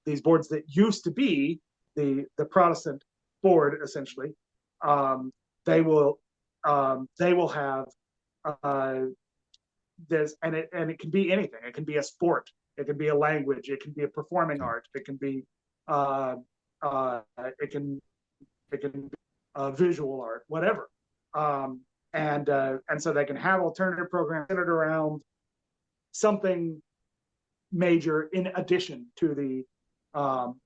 these boards that used to be the Protestant board, essentially, they will have this, and it can be anything. It can be a sport, it can be a language, it can be a performing art, it can be it can be visual art, whatever. And so they can have alternative programs centered around something major in addition to the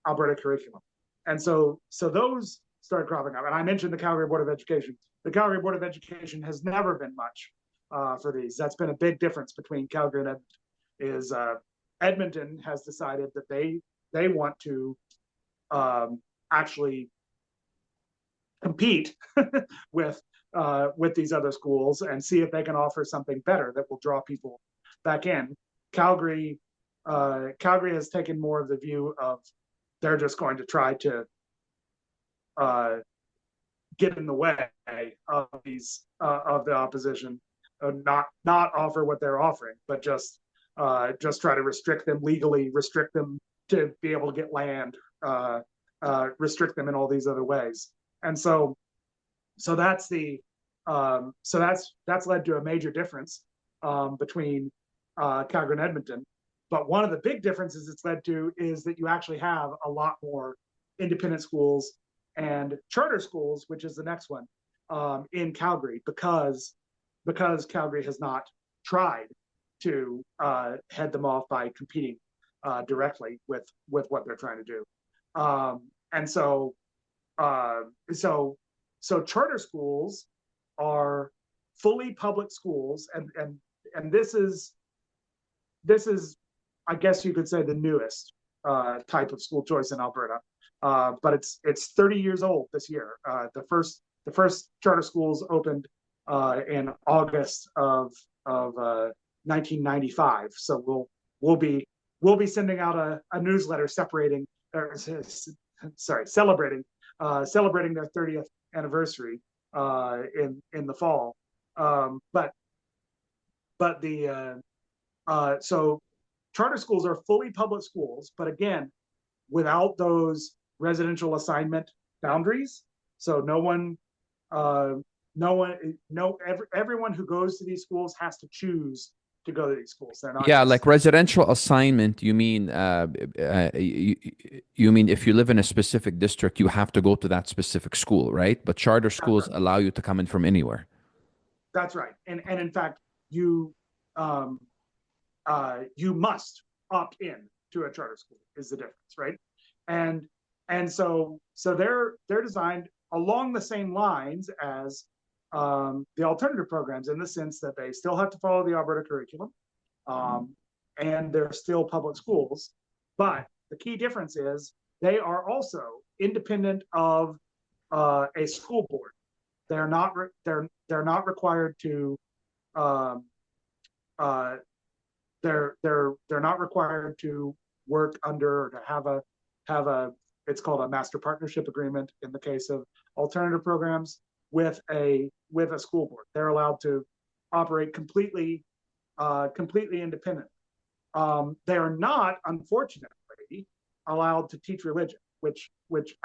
Alberta curriculum. And so those started cropping up. And I mentioned the Calgary Board of Education. The Calgary Board of Education has never been much for these. That's been a big difference between Calgary and Edmonton. Is Edmonton has decided that they want to actually compete with these other schools and see if they can offer something better that will draw people back in. Calgary has taken more of the view of they're just going to try to get in the way of the opposition, not offer what they're offering, but just try to restrict them legally, restrict them to be able to get land, restrict them in all these other ways. And so that's led to a major difference between Calgary and Edmonton. But one of the big differences it's led to is that you actually have a lot more independent schools and charter schools, which is the next one, in Calgary, because Calgary has not tried to head them off by competing directly with what they're trying to do. And so charter schools are fully public schools, and this is, I guess you could say, the newest type of school choice in Alberta. But it's 30 years old this year. The first charter schools opened in August of 1995. So we'll be sending out a newsletter celebrating their 30th anniversary in the fall. So charter schools are fully public schools, but again, without those residential assignment boundaries. So everyone who goes to these schools has to choose to go to these schools. They're not like residential assignment. You mean you mean if you live in a specific district, you have to go to that specific school, right? But charter schools allow you to come in from anywhere. That's right. And in fact, you must opt in to a charter school is the difference, right? And so they're designed along the same lines as the alternative programs, in the sense that they still have to follow the Alberta curriculum, and they're still public schools. But the key difference is they are also independent of a school board. They're not required to they're not required to work under, or to have a it's called a master partnership agreement in the case of alternative programs with a school board. They're allowed to operate completely independent. They are not, unfortunately, allowed to teach religion, which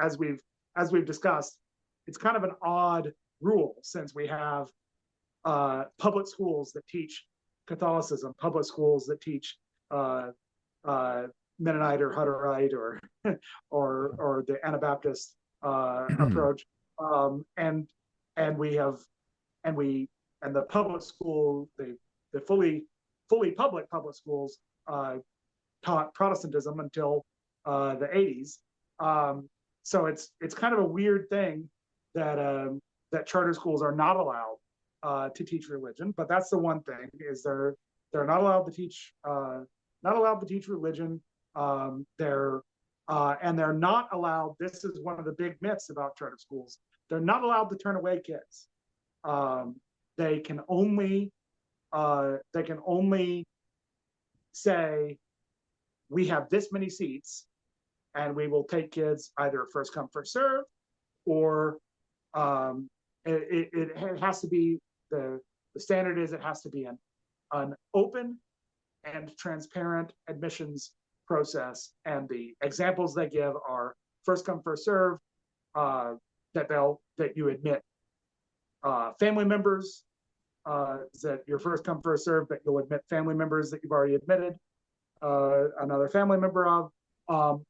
as we've discussed, it's kind of an odd rule, since we have public schools that teach Catholicism, public schools that teach Mennonite or Hutterite or the Anabaptist approach, and the public school, the fully public schools taught Protestantism until the 80s. So it's kind of a weird thing that charter schools are not allowed to teach religion. But that's the one thing, is they're not allowed to teach religion. They're not allowed. This is one of the big myths about charter schools. They're not allowed to turn away kids. They can only say, we have this many seats, and we will take kids either first come first serve, or it has to be, the standard is it has to be an open and transparent admissions process. And the examples they give are first come first serve, that you admit family members, that you're first come first serve, but you'll admit family members that you've already admitted another family member of,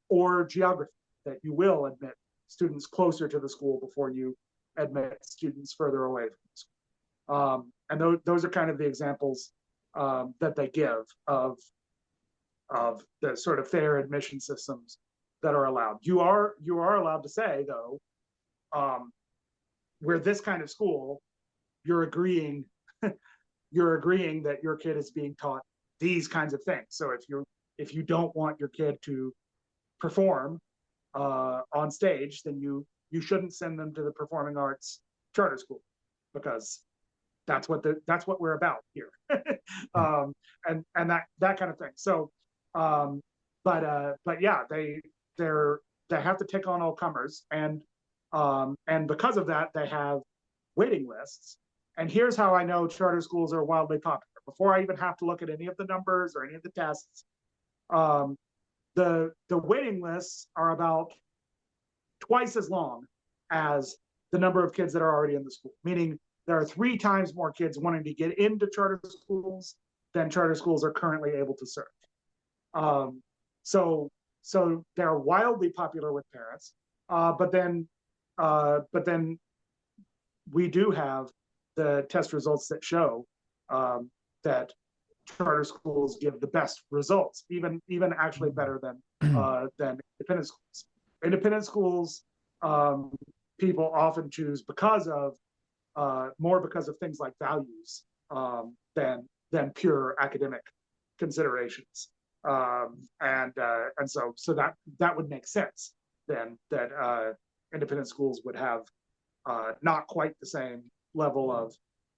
or geography, that you will admit students closer to the school before you admit students further away from the school. And those are kind of the examples that they give of the sort of fair admission systems that are allowed. You are allowed to say, though, where this kind of school, you're agreeing that your kid is being taught these kinds of things. So if you don't want your kid to perform on stage, then you shouldn't send them to the performing arts charter school, because that's what we're about here. And that kind of thing. So but yeah, they have to take on all comers, and because of that, they have waiting lists. And here's how I know charter schools are wildly popular. Before I even have to look at any of the numbers or any of the tests, the waiting lists are about twice as long as the number of kids that are already in the school. Meaning there are 3 times more kids wanting to get into charter schools than charter schools are currently able to serve. So they're wildly popular with parents. But then we do have the test results that show that charter schools give the best results, even actually better than independent schools. Independent schools, people often choose because of things like values than pure academic considerations. And so that would make sense then, that independent schools would have not quite the same level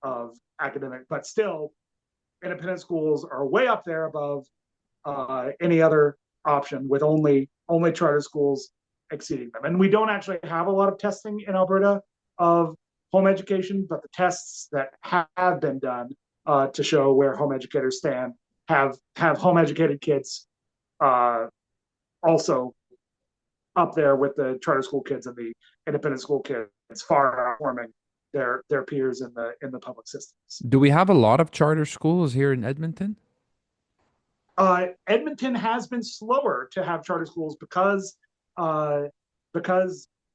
of academic, but still independent schools are way up there above any other option, with only charter schools exceeding them. And we don't actually have a lot of testing in Alberta of home education, but the tests that have been done to show where home educators stand have home educated kids also up there with the charter school kids and the independent school kids, far outperforming their peers in the public systems. Do we have a lot of charter schools here in Edmonton? Edmonton has been slower to have charter schools because of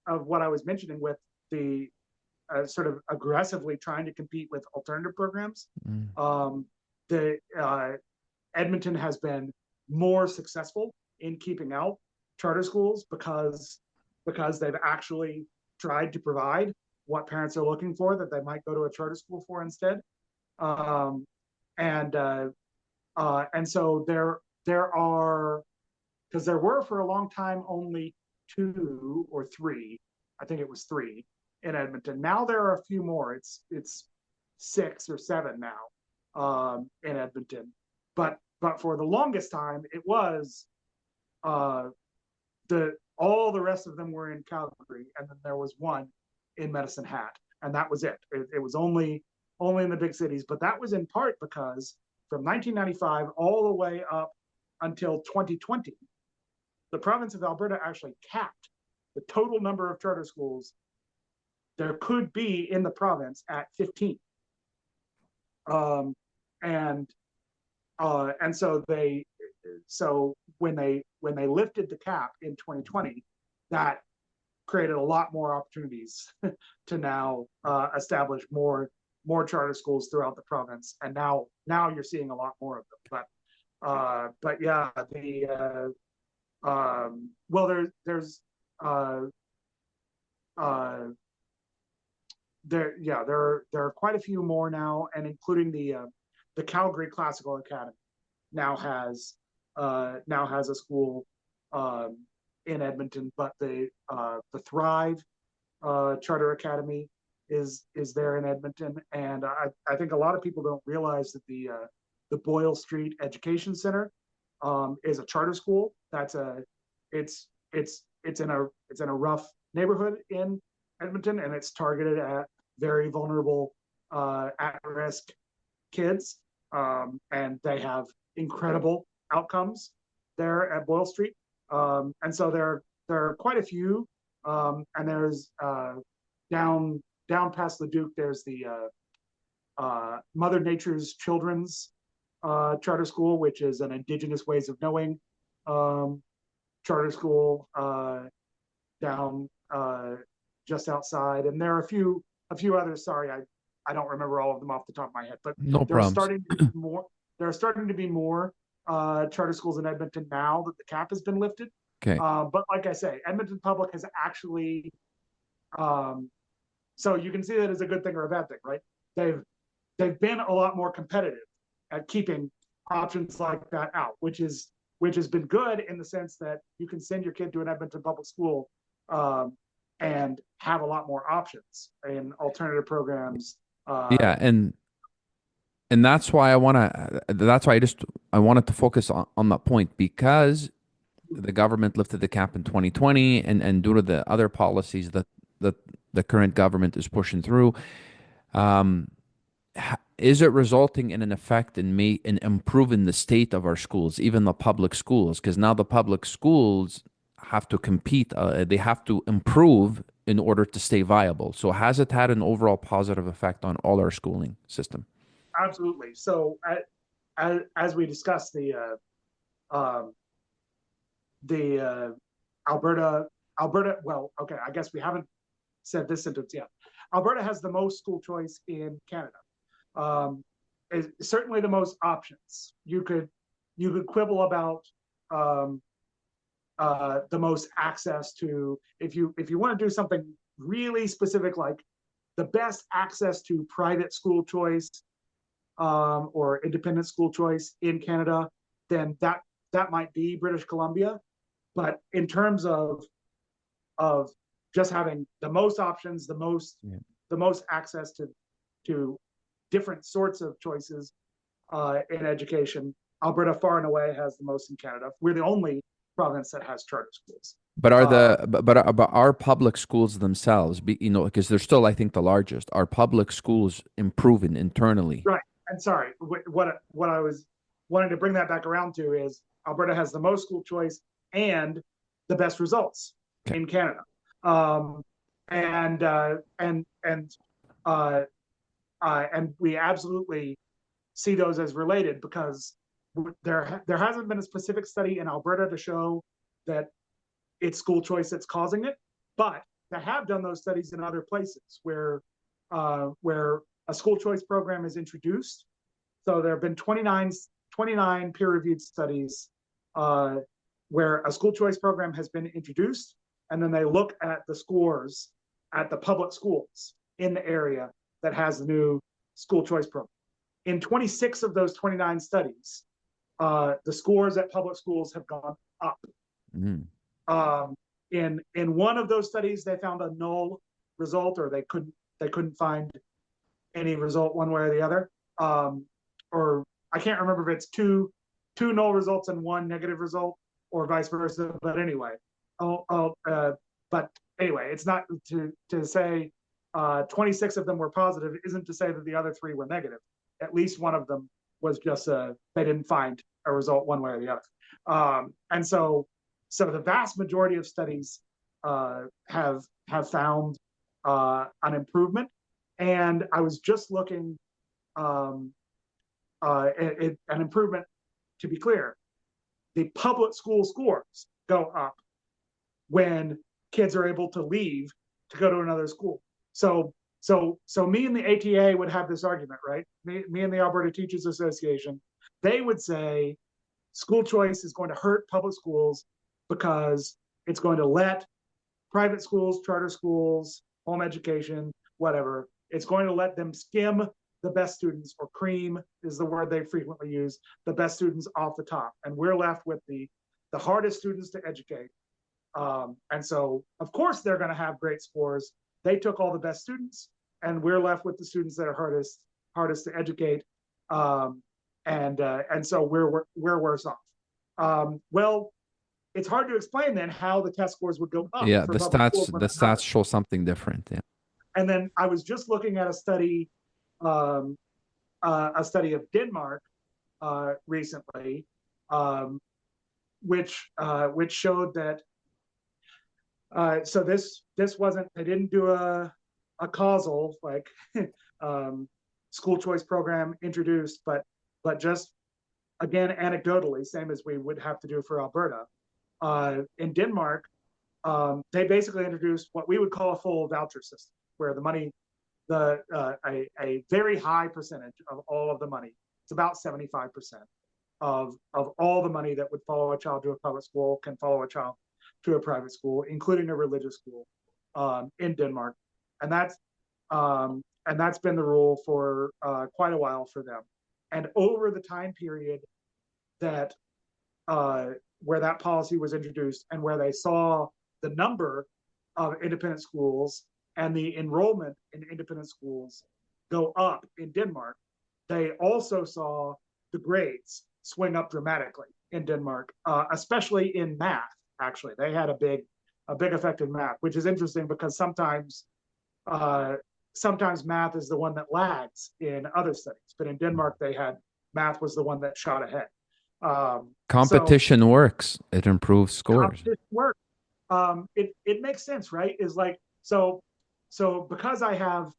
what I was mentioning with the sort of aggressively trying to compete with alternative programs. Edmonton has been more successful in keeping out charter schools because they've actually tried to provide what parents are looking for that they might go to a charter school for instead. And so there are, because there were for a long time only 2 or 3, I think it was 3 in Edmonton. Now there are a few more. It's 6 or 7 now in Edmonton. But for the longest time, it was all the rest of them were in Calgary, and then there was one in Medicine Hat, and that was it. It was only in the big cities, but that was in part because from 1995 all the way up until 2020, the province of Alberta actually capped the total number of charter schools there could be in the province at 15. And so when they lifted the cap in 2020, that created a lot more opportunities to now establish more charter schools throughout the province, and now you're seeing a lot more of them. But yeah, there are quite a few more now, and including the Calgary Classical Academy now has a school in Edmonton, but the Thrive Charter Academy is there in Edmonton, and I think a lot of people don't realize that the Boyle Street Education Center is a charter school. It's in a rough neighborhood in Edmonton, and it's targeted at very vulnerable, at-risk kids, and they have incredible outcomes there at Boyle Street. And so there are quite a few, and there's down past Leduc, there's the Mother Nature's Children's Charter School, which is an Indigenous Ways of Knowing charter school down just outside, and there are a few others. Sorry, I don't remember all of them off the top of my head, but there are starting to be more charter schools in Edmonton now that the cap has been lifted. Okay. But like I say, Edmonton Public has actually So you can see that as a good thing or a bad thing, right? They've been a lot more competitive at keeping options like that out, which has been good in the sense that you can send your kid to an Edmonton public school and have a lot more options in alternative programs. Yeah, and that's why I wanted to focus on that point, because the government lifted the cap in 2020, and due to the other policies that the current government is pushing through, is it resulting in an effect in improving the state of our schools, even the public schools? Because now the public schools have to compete, they have to improve in order to stay viable. So has it had an overall positive effect on all our schooling system? Absolutely. So as we discussed, the Alberta. Well, okay, I guess we haven't said this sentence yet. Alberta has the most school choice in Canada. Is certainly the most options. You could quibble about the most access to, if you want to do something really specific, like the best access to private school choice or independent school choice in Canada, then that might be British Columbia. But in terms of just having the most options, the most access to different sorts of choices in education, Alberta far and away has the most in Canada. We're the only province that has charter schools. But but our public schools themselves, because they're still, I think, the largest. Are public schools improving internally? Right. And sorry, what I was wanting to bring that back around to is Alberta has the most school choice and the best results in Canada. And we absolutely see those as related, because there hasn't been a specific study in Alberta to show that it's school choice that's causing it, but they have done those studies in other places where a school choice program is introduced. So there have been 29 peer-reviewed studies where a school choice program has been introduced, and then they look at the scores at the public schools in the area that has the new school choice program. In 26 of those 29 studies, the scores at public schools have gone up. Mm-hmm. In one of those studies, they found a null result, or they couldn't find any result one way or the other. Or I can't remember if it's two null results and one negative result, or vice versa. But anyway, but anyway, it's not to say 26 of them were positive isn't to say that the other 3 were negative. At least one of them was just they didn't find a result one way or the other. And so the vast majority of studies have found an improvement. And I was just looking an improvement. To be clear, the public school scores go up when kids are able to leave to go to another school. So me and the ATA would have this argument, right? Me and the Alberta Teachers Association, they would say school choice is going to hurt public schools because it's going to let private schools, charter schools, home education, whatever, it's going to let them skim the best students, or cream is the word they frequently use, the best students off the top. And we're left with the hardest students to educate. And so, of course, they're going to have great scores. They took all the best students, and we're left with the students that are hardest to educate. And so we're worse off. Well, it's hard to explain then how the test scores would go up. Yeah, the stats show something different. Yeah. And then I was just looking at a study of Denmark recently, which showed that. So this wasn't. They didn't do a causal like school choice program introduced, but just again anecdotally, same as we would have to do for Alberta. In Denmark, they basically introduced what we would call a full voucher system, where the money, a very high percentage of all of the money, it's about 75% of all the money that would follow a child to a public school can follow a child to a private school, including a religious school. in Denmark, and that's been the rule for quite a while for them. And over the time period that where that policy was introduced, and where they saw the number of independent schools and the enrollment in independent schools go up in Denmark, they also saw the grades swing up dramatically in Denmark, especially in math. Actually, they had a big effect in math, which is interesting because sometimes math is the one that lags in other studies, but in Denmark math was the one that shot ahead. Competition works. It improves scores. Competition works. It makes sense, right? Is like, so because I have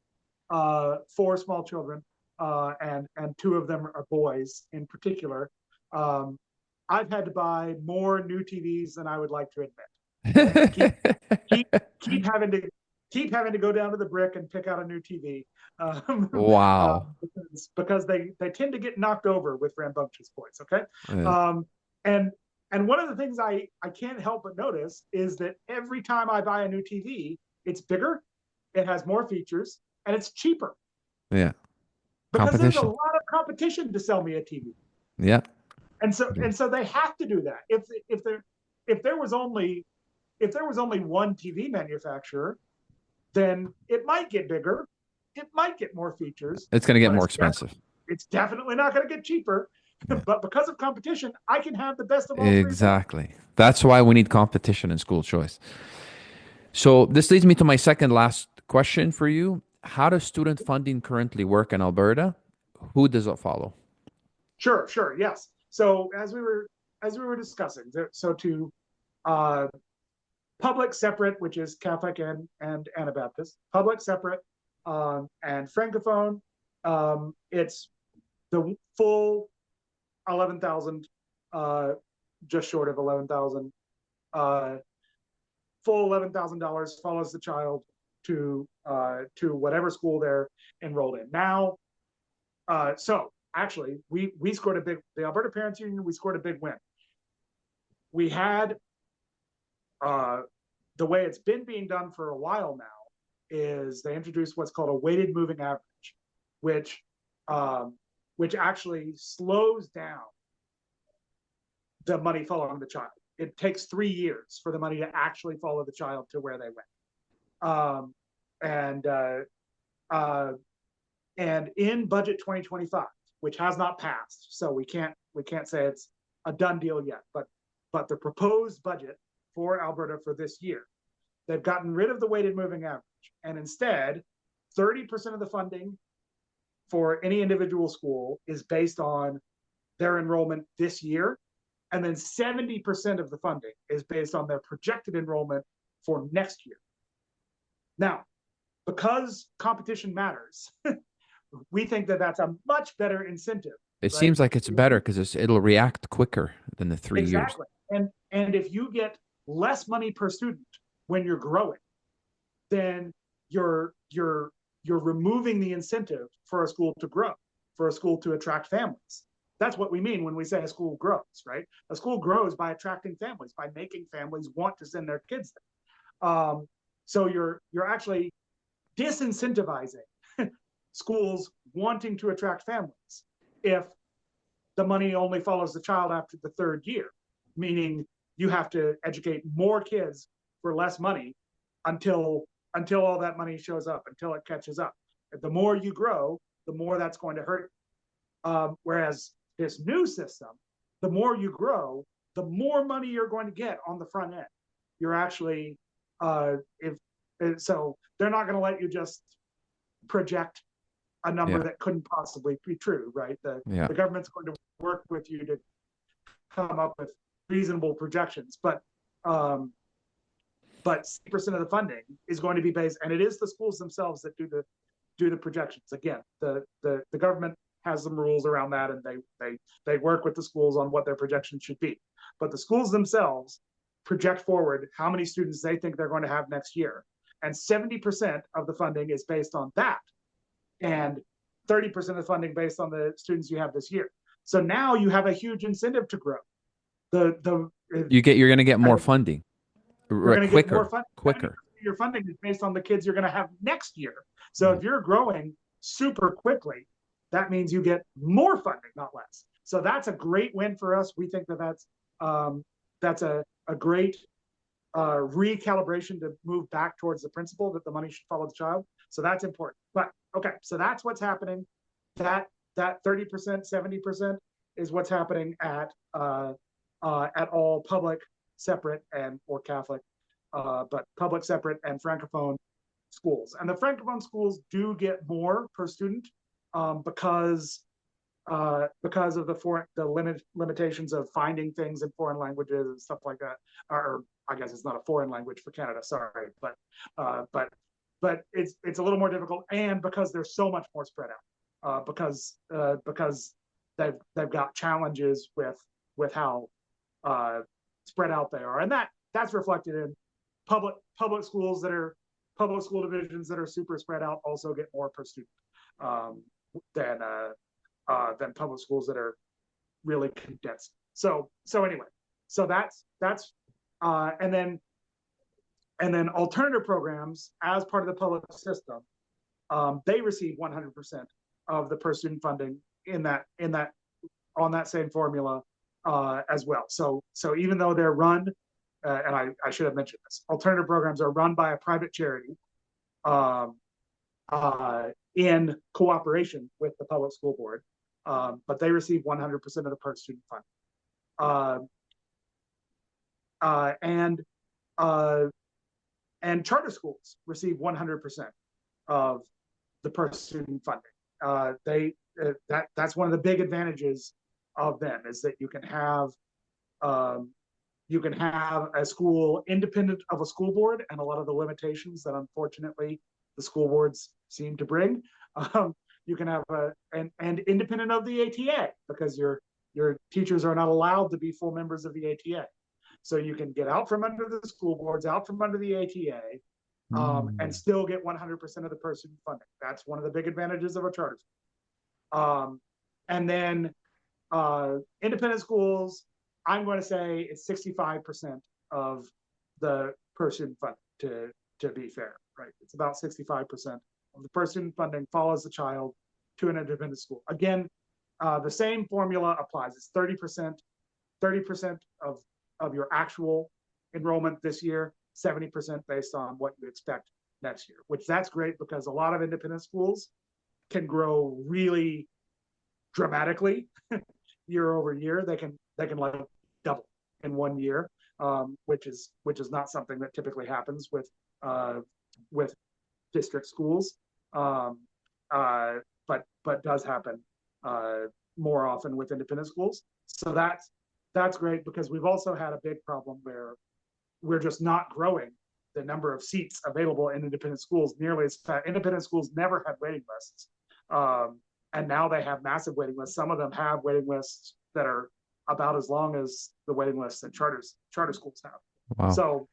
4 small children, and 2 of them are boys in particular, I've had to buy more new TVs than I would like to admit. keep having to go down to the brick and pick out a new TV. Wow. Because they tend to get knocked over with rambunctious boys. Okay. Yeah. And one of the things I can't help but notice is that every time I buy a new TV, it's bigger, it has more features, and it's cheaper. Yeah. Because there's a lot of competition to sell me a TV. Yeah. And so they have to do that. If there was only one TV manufacturer, then it might get bigger, it might get more features. It's going to get more expensive. It's definitely not going to get cheaper. Yeah. But because of competition, I can have the best of all. Exactly. That's why we need competition in school choice. So this leads me to my second last question for you. How does student funding currently work in Alberta? Who does it follow? Sure, yes. So as we were discussing, so to public separate, which is Catholic and Anabaptist, public separate, and francophone, it's the full 11,000, just short of 11,000, full $11,000 follows the child to whatever school they're enrolled in. Now, so actually, we scored the Alberta Parents Union, we scored a big win. We had, the way it's been being done for a while now is they introduced what's called a weighted moving average, which actually slows down the money following the child. It takes 3 years for the money to actually follow the child to where they went. And in budget 2025, which has not passed, so we can't say it's a done deal yet, but the proposed budget for Alberta for this year, they've gotten rid of the weighted moving average, and instead 30% of the funding for any individual school is based on their enrollment this year, and then 70% of the funding is based on their projected enrollment for next year. Now, because competition matters, we think that that's a much better incentive. It seems like it's better because it'll react quicker than the 3 years. Exactly. And if you get less money per student when you're growing, then you're removing the incentive for a school to grow, for a school to attract families. That's what we mean when we say a school grows, right? A school grows by attracting families, by making families want to send their kids there. So you're actually disincentivizing schools wanting to attract families if the money only follows the child after the 3rd year, meaning you have to educate more kids for less money until all that money shows up, until it catches up. The more you grow, the more that's going to hurt. Whereas this new system, the more you grow, the more money you're going to get on the front end. You're actually, so they're not going to let you just project a number that couldn't possibly be true, right? The government's going to work with you to come up with reasonable projections, but 60% of the funding is going to be based, and it is the schools themselves that do the projections. Again, the government has some rules around that, and they work with the schools on what their projections should be. But the schools themselves project forward how many students they think they're going to have next year, and 70% of the funding is based on that, and 30% of the funding based on the students you have this year. So now you have a huge incentive to grow. You're going to get more funding. Quicker. your funding is based on the kids you're going to have next year. So if you're growing super quickly, that means you get more funding, not less. So that's a great win for us. We think that that's a great recalibration to move back towards the principle that the money should follow the child. So that's important. But okay, so that's what's happening. That 30%, 70% is what's happening at all public, separate, and or Catholic, but public, separate, and francophone schools. And the francophone schools do get more per student because of the limitations of finding things in foreign languages and stuff like that. Or I guess it's not a foreign language for Canada, sorry, but it's a little more difficult, and because they're so much more spread out, because they've got challenges with how spread out they are, and that's reflected in public schools that are public school divisions that are super spread out also get more per student than public schools that are really condensed. So anyway, so that's and then alternative programs as part of the public system, they receive 100% of the per student funding in that on that same formula as well. So even though they're run, and I should have mentioned this, alternative programs are run by a private charity in cooperation with the public school board, but they receive 100% of the per student funding. And charter schools receive 100% of the per student funding. That's one of the big advantages of them, is that you can have a school independent of a school board and a lot of the limitations that unfortunately the school boards seem to bring. You can have and independent of the ATA, because your teachers are not allowed to be full members of the ATA. So you can get out from under the school boards, out from under the ATA, and still get 100% of the per student funding. That's one of the big advantages of a charter school. And then independent schools, I'm going to say it's 65% of the per student funding, to be fair, right? It's about 65% of the per student funding follows the child to an independent school. Again, the same formula applies. It's 30% of your actual enrollment this year, 70% based on what you expect next year, which that's great, because a lot of independent schools can grow really dramatically year over year. They can like double in 1 year, which is not something that typically happens with district schools, but does happen more often with independent schools. So that's great, because we've also had a big problem where we're just not growing the number of seats available in independent schools nearly as fast. Independent schools never had waiting lists, and now they have massive waiting lists. Some of them have waiting lists that are about as long as the waiting lists that charter schools have. Wow.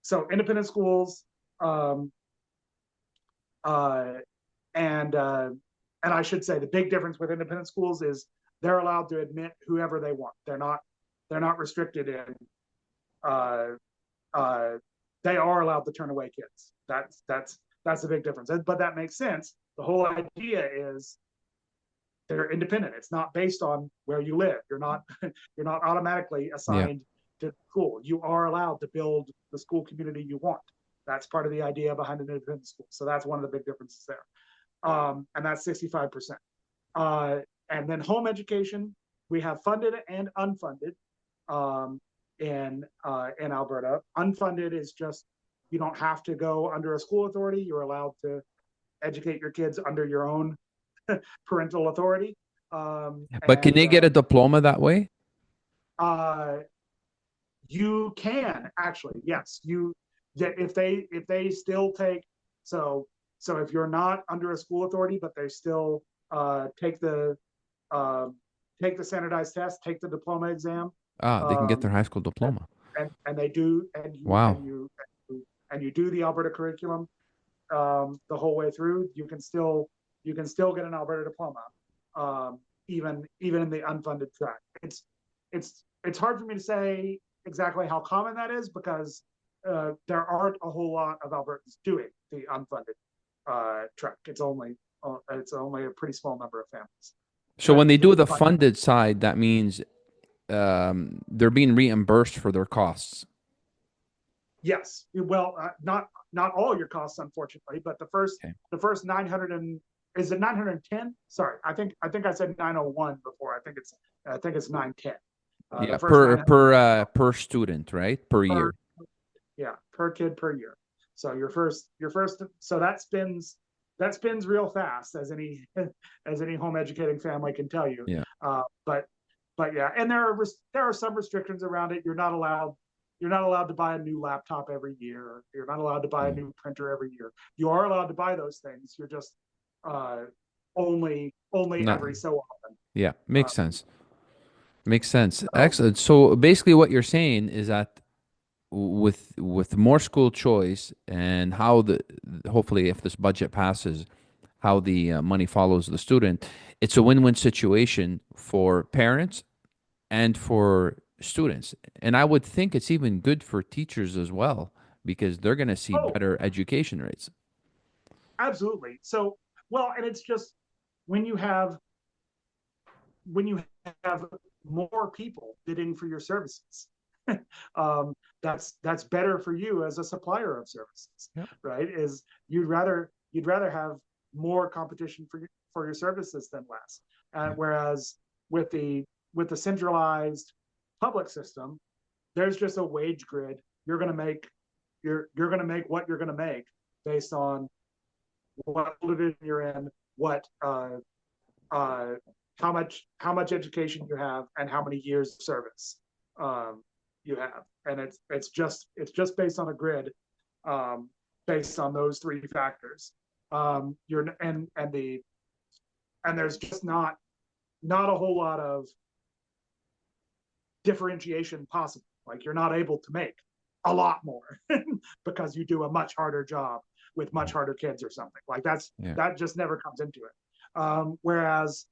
So independent schools, and I should say the big difference with independent schools is they're allowed to admit whoever they want. They're not restricted in. They are allowed to turn away kids. That's the big difference. But that makes sense. The whole idea is they're independent. It's not based on where you live. You're not automatically assigned to school. You are allowed to build the school community you want. That's part of the idea behind an independent school. So that's one of the big differences there. And that's 65%. And then home education, we have funded and unfunded in Alberta. Unfunded is just, you don't have to go under a school authority. You're allowed to educate your kids under your own parental authority. But can you get a diploma that way? You can actually, yes. If they still take, so if you're not under a school authority, but they still take the standardized test, take the diploma exam. They can get their high school diploma. And they do, and you, wow. and you do the Alberta curriculum the whole way through. You can still get an Alberta diploma, even in the unfunded track. It's hard for me to say exactly how common that is, because there aren't a whole lot of Albertans doing the unfunded track. It's only a pretty small number of families. So when they do the funded side, that means they're being reimbursed for their costs. Yes, well, not all your costs, unfortunately, but the first 900 and is it 910? Sorry, I think I said 901 before. I think it's 910. Yeah, per student, right? Per year. Yeah, per kid per year. So your first so that spins real fast, as any home educating family can tell you. Yeah. But yeah, and there are some restrictions around it. You're not allowed to buy a new laptop every year. You're not allowed to buy a new printer every year. You are allowed to buy those things. You're just only every so often. Yeah, makes sense. Makes sense. Excellent. So basically what you're saying is that with more school choice and how hopefully if this budget passes, how the money follows the student, it's a win-win situation for parents and for students. And I would think it's even good for teachers as well, because they're going to see better education rates. Absolutely. So, well, and it's just when you have more people bidding for your services, that's better for you as a supplier of services, right? Is you'd rather have more competition for your services than less. Whereas with the centralized public system, there's just a wage grid. You're going to make what you're going to make based on what division you're in, what how much education you have, and how many years of service you have, and it's just based on a grid, based on those three factors. There's just not a whole lot of differentiation possible. Like, you're not able to make a lot more because you do a much harder job with much harder kids or something. Like, that just never comes into it. Whereas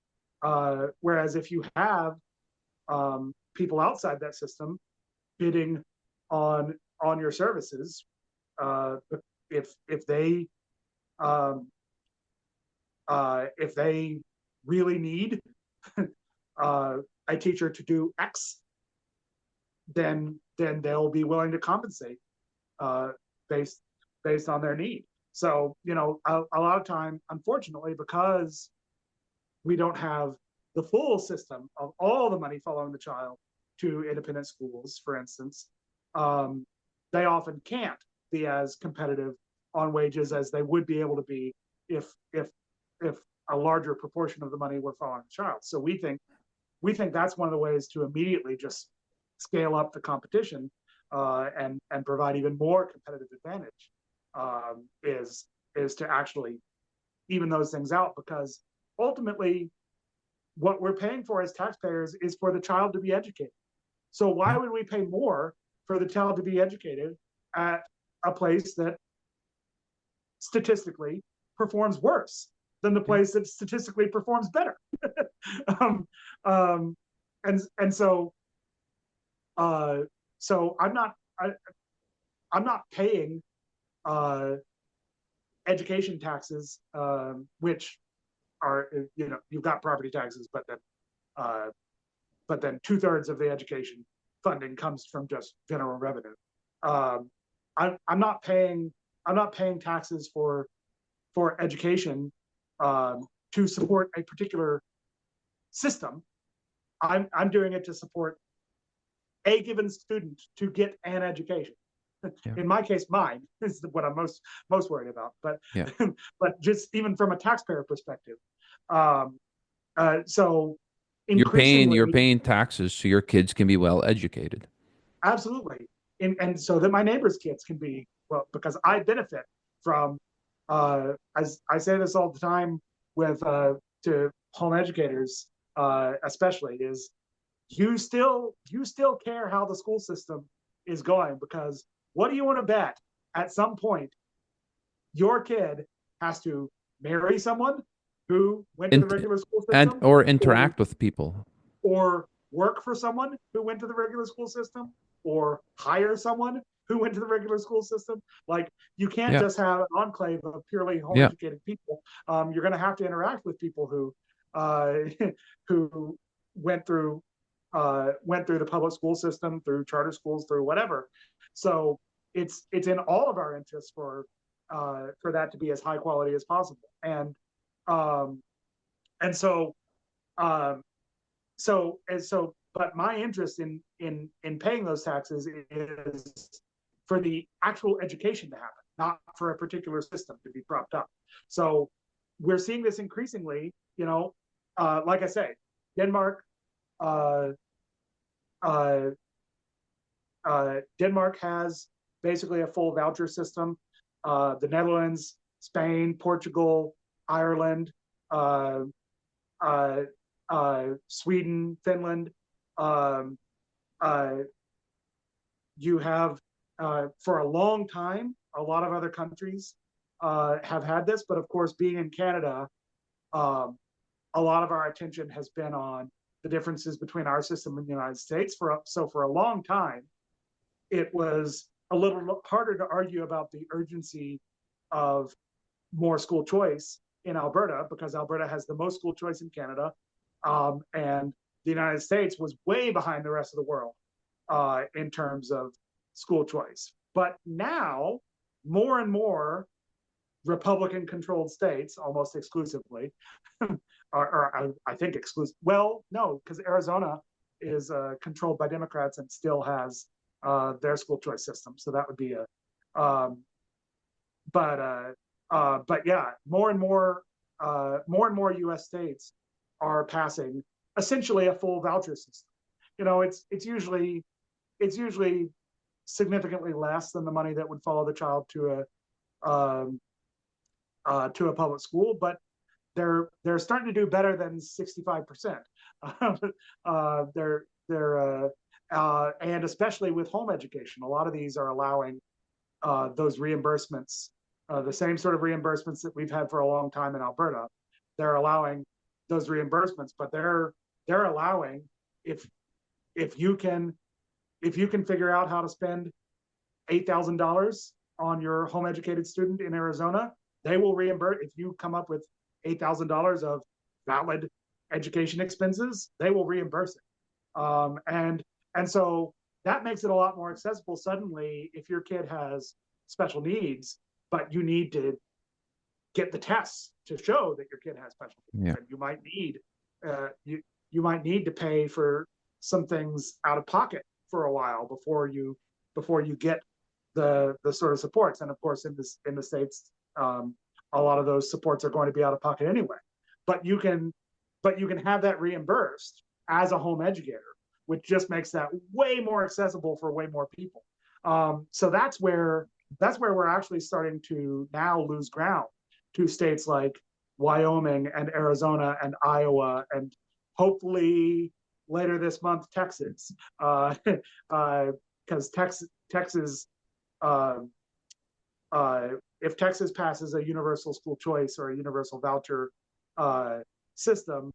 if you have people outside that system bidding on your services, if they really need a teacher to do X, then they'll be willing to compensate based on their need. So, a lot of time, unfortunately, because we don't have the full system of all the money following the child to independent schools, for instance, they often can't be as competitive on wages as they would be able to be if a larger proportion of the money were following the child. So we think that's one of the ways to immediately just scale up the competition and provide even more competitive advantage, is to actually even those things out, because ultimately what we're paying for as taxpayers is for the child to be educated. So why would we pay more for the child to be educated at a place that statistically performs worse than the place that statistically performs better? So I'm not paying education taxes, which are, you've got property taxes, but then 2/3 of the education funding comes from just general revenue. I'm not paying taxes for education to support a particular system. I'm doing it to support a given student to get an education. In my case, mine is what I'm most worried about. But but just even from a taxpayer perspective, so you're paying taxes so your kids can be well educated. Absolutely, and so that my neighbors' kids can be well, because I benefit from. As I say this all the time with to home educators, especially, is you still care how the school system is going, because what do you want to bet? At some point, your kid has to marry someone who went to the regular school system, or interact with people, or work for someone who went to the regular school system, or hire someone who went to the regular school system. Like, you can't Yeah. just have an enclave of purely home Yeah. educated people. You're going to have to interact with people who who went through the public school system, through charter schools, through whatever. So it's in all of our interests for that to be as high quality as possible. And so but my interest in paying those taxes is for the actual education to happen, not for a particular system to be propped up. So we're seeing this increasingly. Like I say, Denmark Denmark has basically a full voucher system. The Netherlands, Spain, Portugal, Ireland, Sweden, Finland. You have, for a long time, a lot of other countries have had this, but of course, being in Canada, a lot of our attention has been on the differences between our system and the United States. So for a long time, it was a little harder to argue about the urgency of more school choice in Alberta, because Alberta has the most school choice in Canada, and the United States was way behind the rest of the world in terms of school choice. But now, more and more Republican-controlled states, almost exclusively, or I think exclusive. Well, no, because Arizona is controlled by Democrats and still has their school choice system. So that would be a. But yeah, more and more U.S. states are passing essentially a full voucher system. It's usually significantly less than the money that would follow the child to a public school, but they're starting to do better than 65%. And especially with home education, a lot of these are allowing those reimbursements, the same sort of reimbursements that we've had for a long time in Alberta. They're allowing those reimbursements, but they're allowing, if you can figure out how to spend $8,000 on your home educated student in Arizona, they will reimburse. If you come up with $8,000 of valid education expenses, they will reimburse it. And so that makes it a lot more accessible. Suddenly, if your kid has special needs, but you need to get the tests to show that your kid has special needs, and you might need you might need to pay for some things out of pocket for a while before you get the sort of supports. And of course, in the States, a lot of those supports are going to be out of pocket anyway. But you can have that reimbursed as a home educator, which just makes that way more accessible for way more people. So that's where we're actually starting to now lose ground to states like Wyoming and Arizona and Iowa, and hopefully later this month, Texas, because Texas, if Texas passes a universal school choice or a universal voucher system,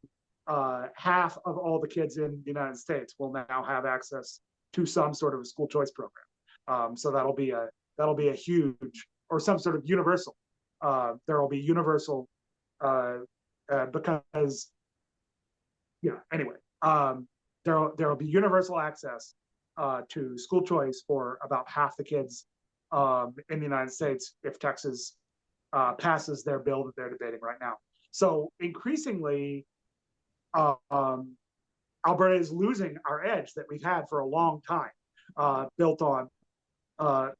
half of all the kids in the United States will now have access to some sort of a school choice program. So that'll be a huge, or some sort of universal. There will be universal because, yeah. Anyway, there will be universal access to school choice for about half the kids in the United States if Texas passes their bill that they're debating right now. So increasingly, Alberta is losing our edge that we've had for a long time, built on a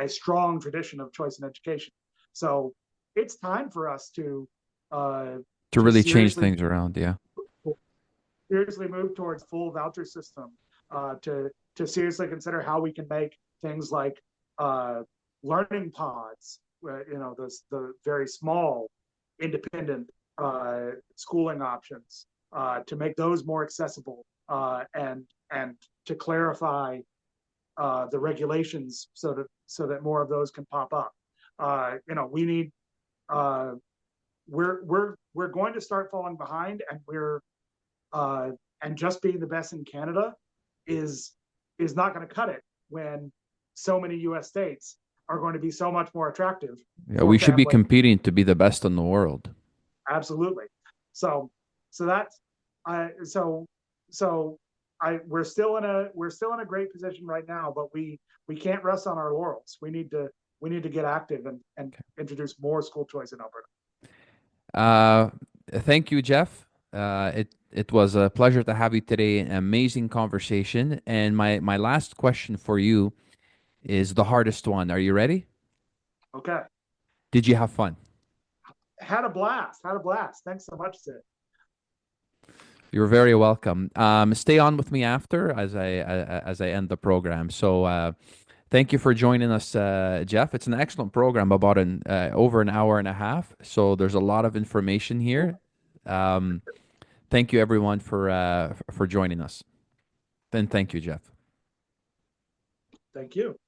strong tradition of choice in education. So it's time for us to really change things around. Yeah. Seriously move towards full voucher system, to seriously consider how we can make things like learning pods, the very small independent schooling options, to make those more accessible, and to clarify the regulations so that more of those can pop up. We need we're going to start falling behind, and just being the best in Canada is not going to cut it. when so many U.S. states are going to be so much more attractive. Yeah, for we should be families. competing to be the best in the world. Absolutely. So that's we're still in a great position right now, but we can't rest on our laurels. We need to get active and introduce more school choice in Alberta. Thank you, Jeff. It was a pleasure to have you today. An amazing conversation. And my last question for you is the hardest one. Are you ready? Okay. Did you have fun? Had a blast. Thanks so much, Sid. You're very welcome. Stay on with me after as I end the program. So thank you for joining us, Jeff. It's an excellent program, about over an hour and a half. So there's a lot of information here. Thank you, everyone, for joining us. And thank you, Jeff. Thank you.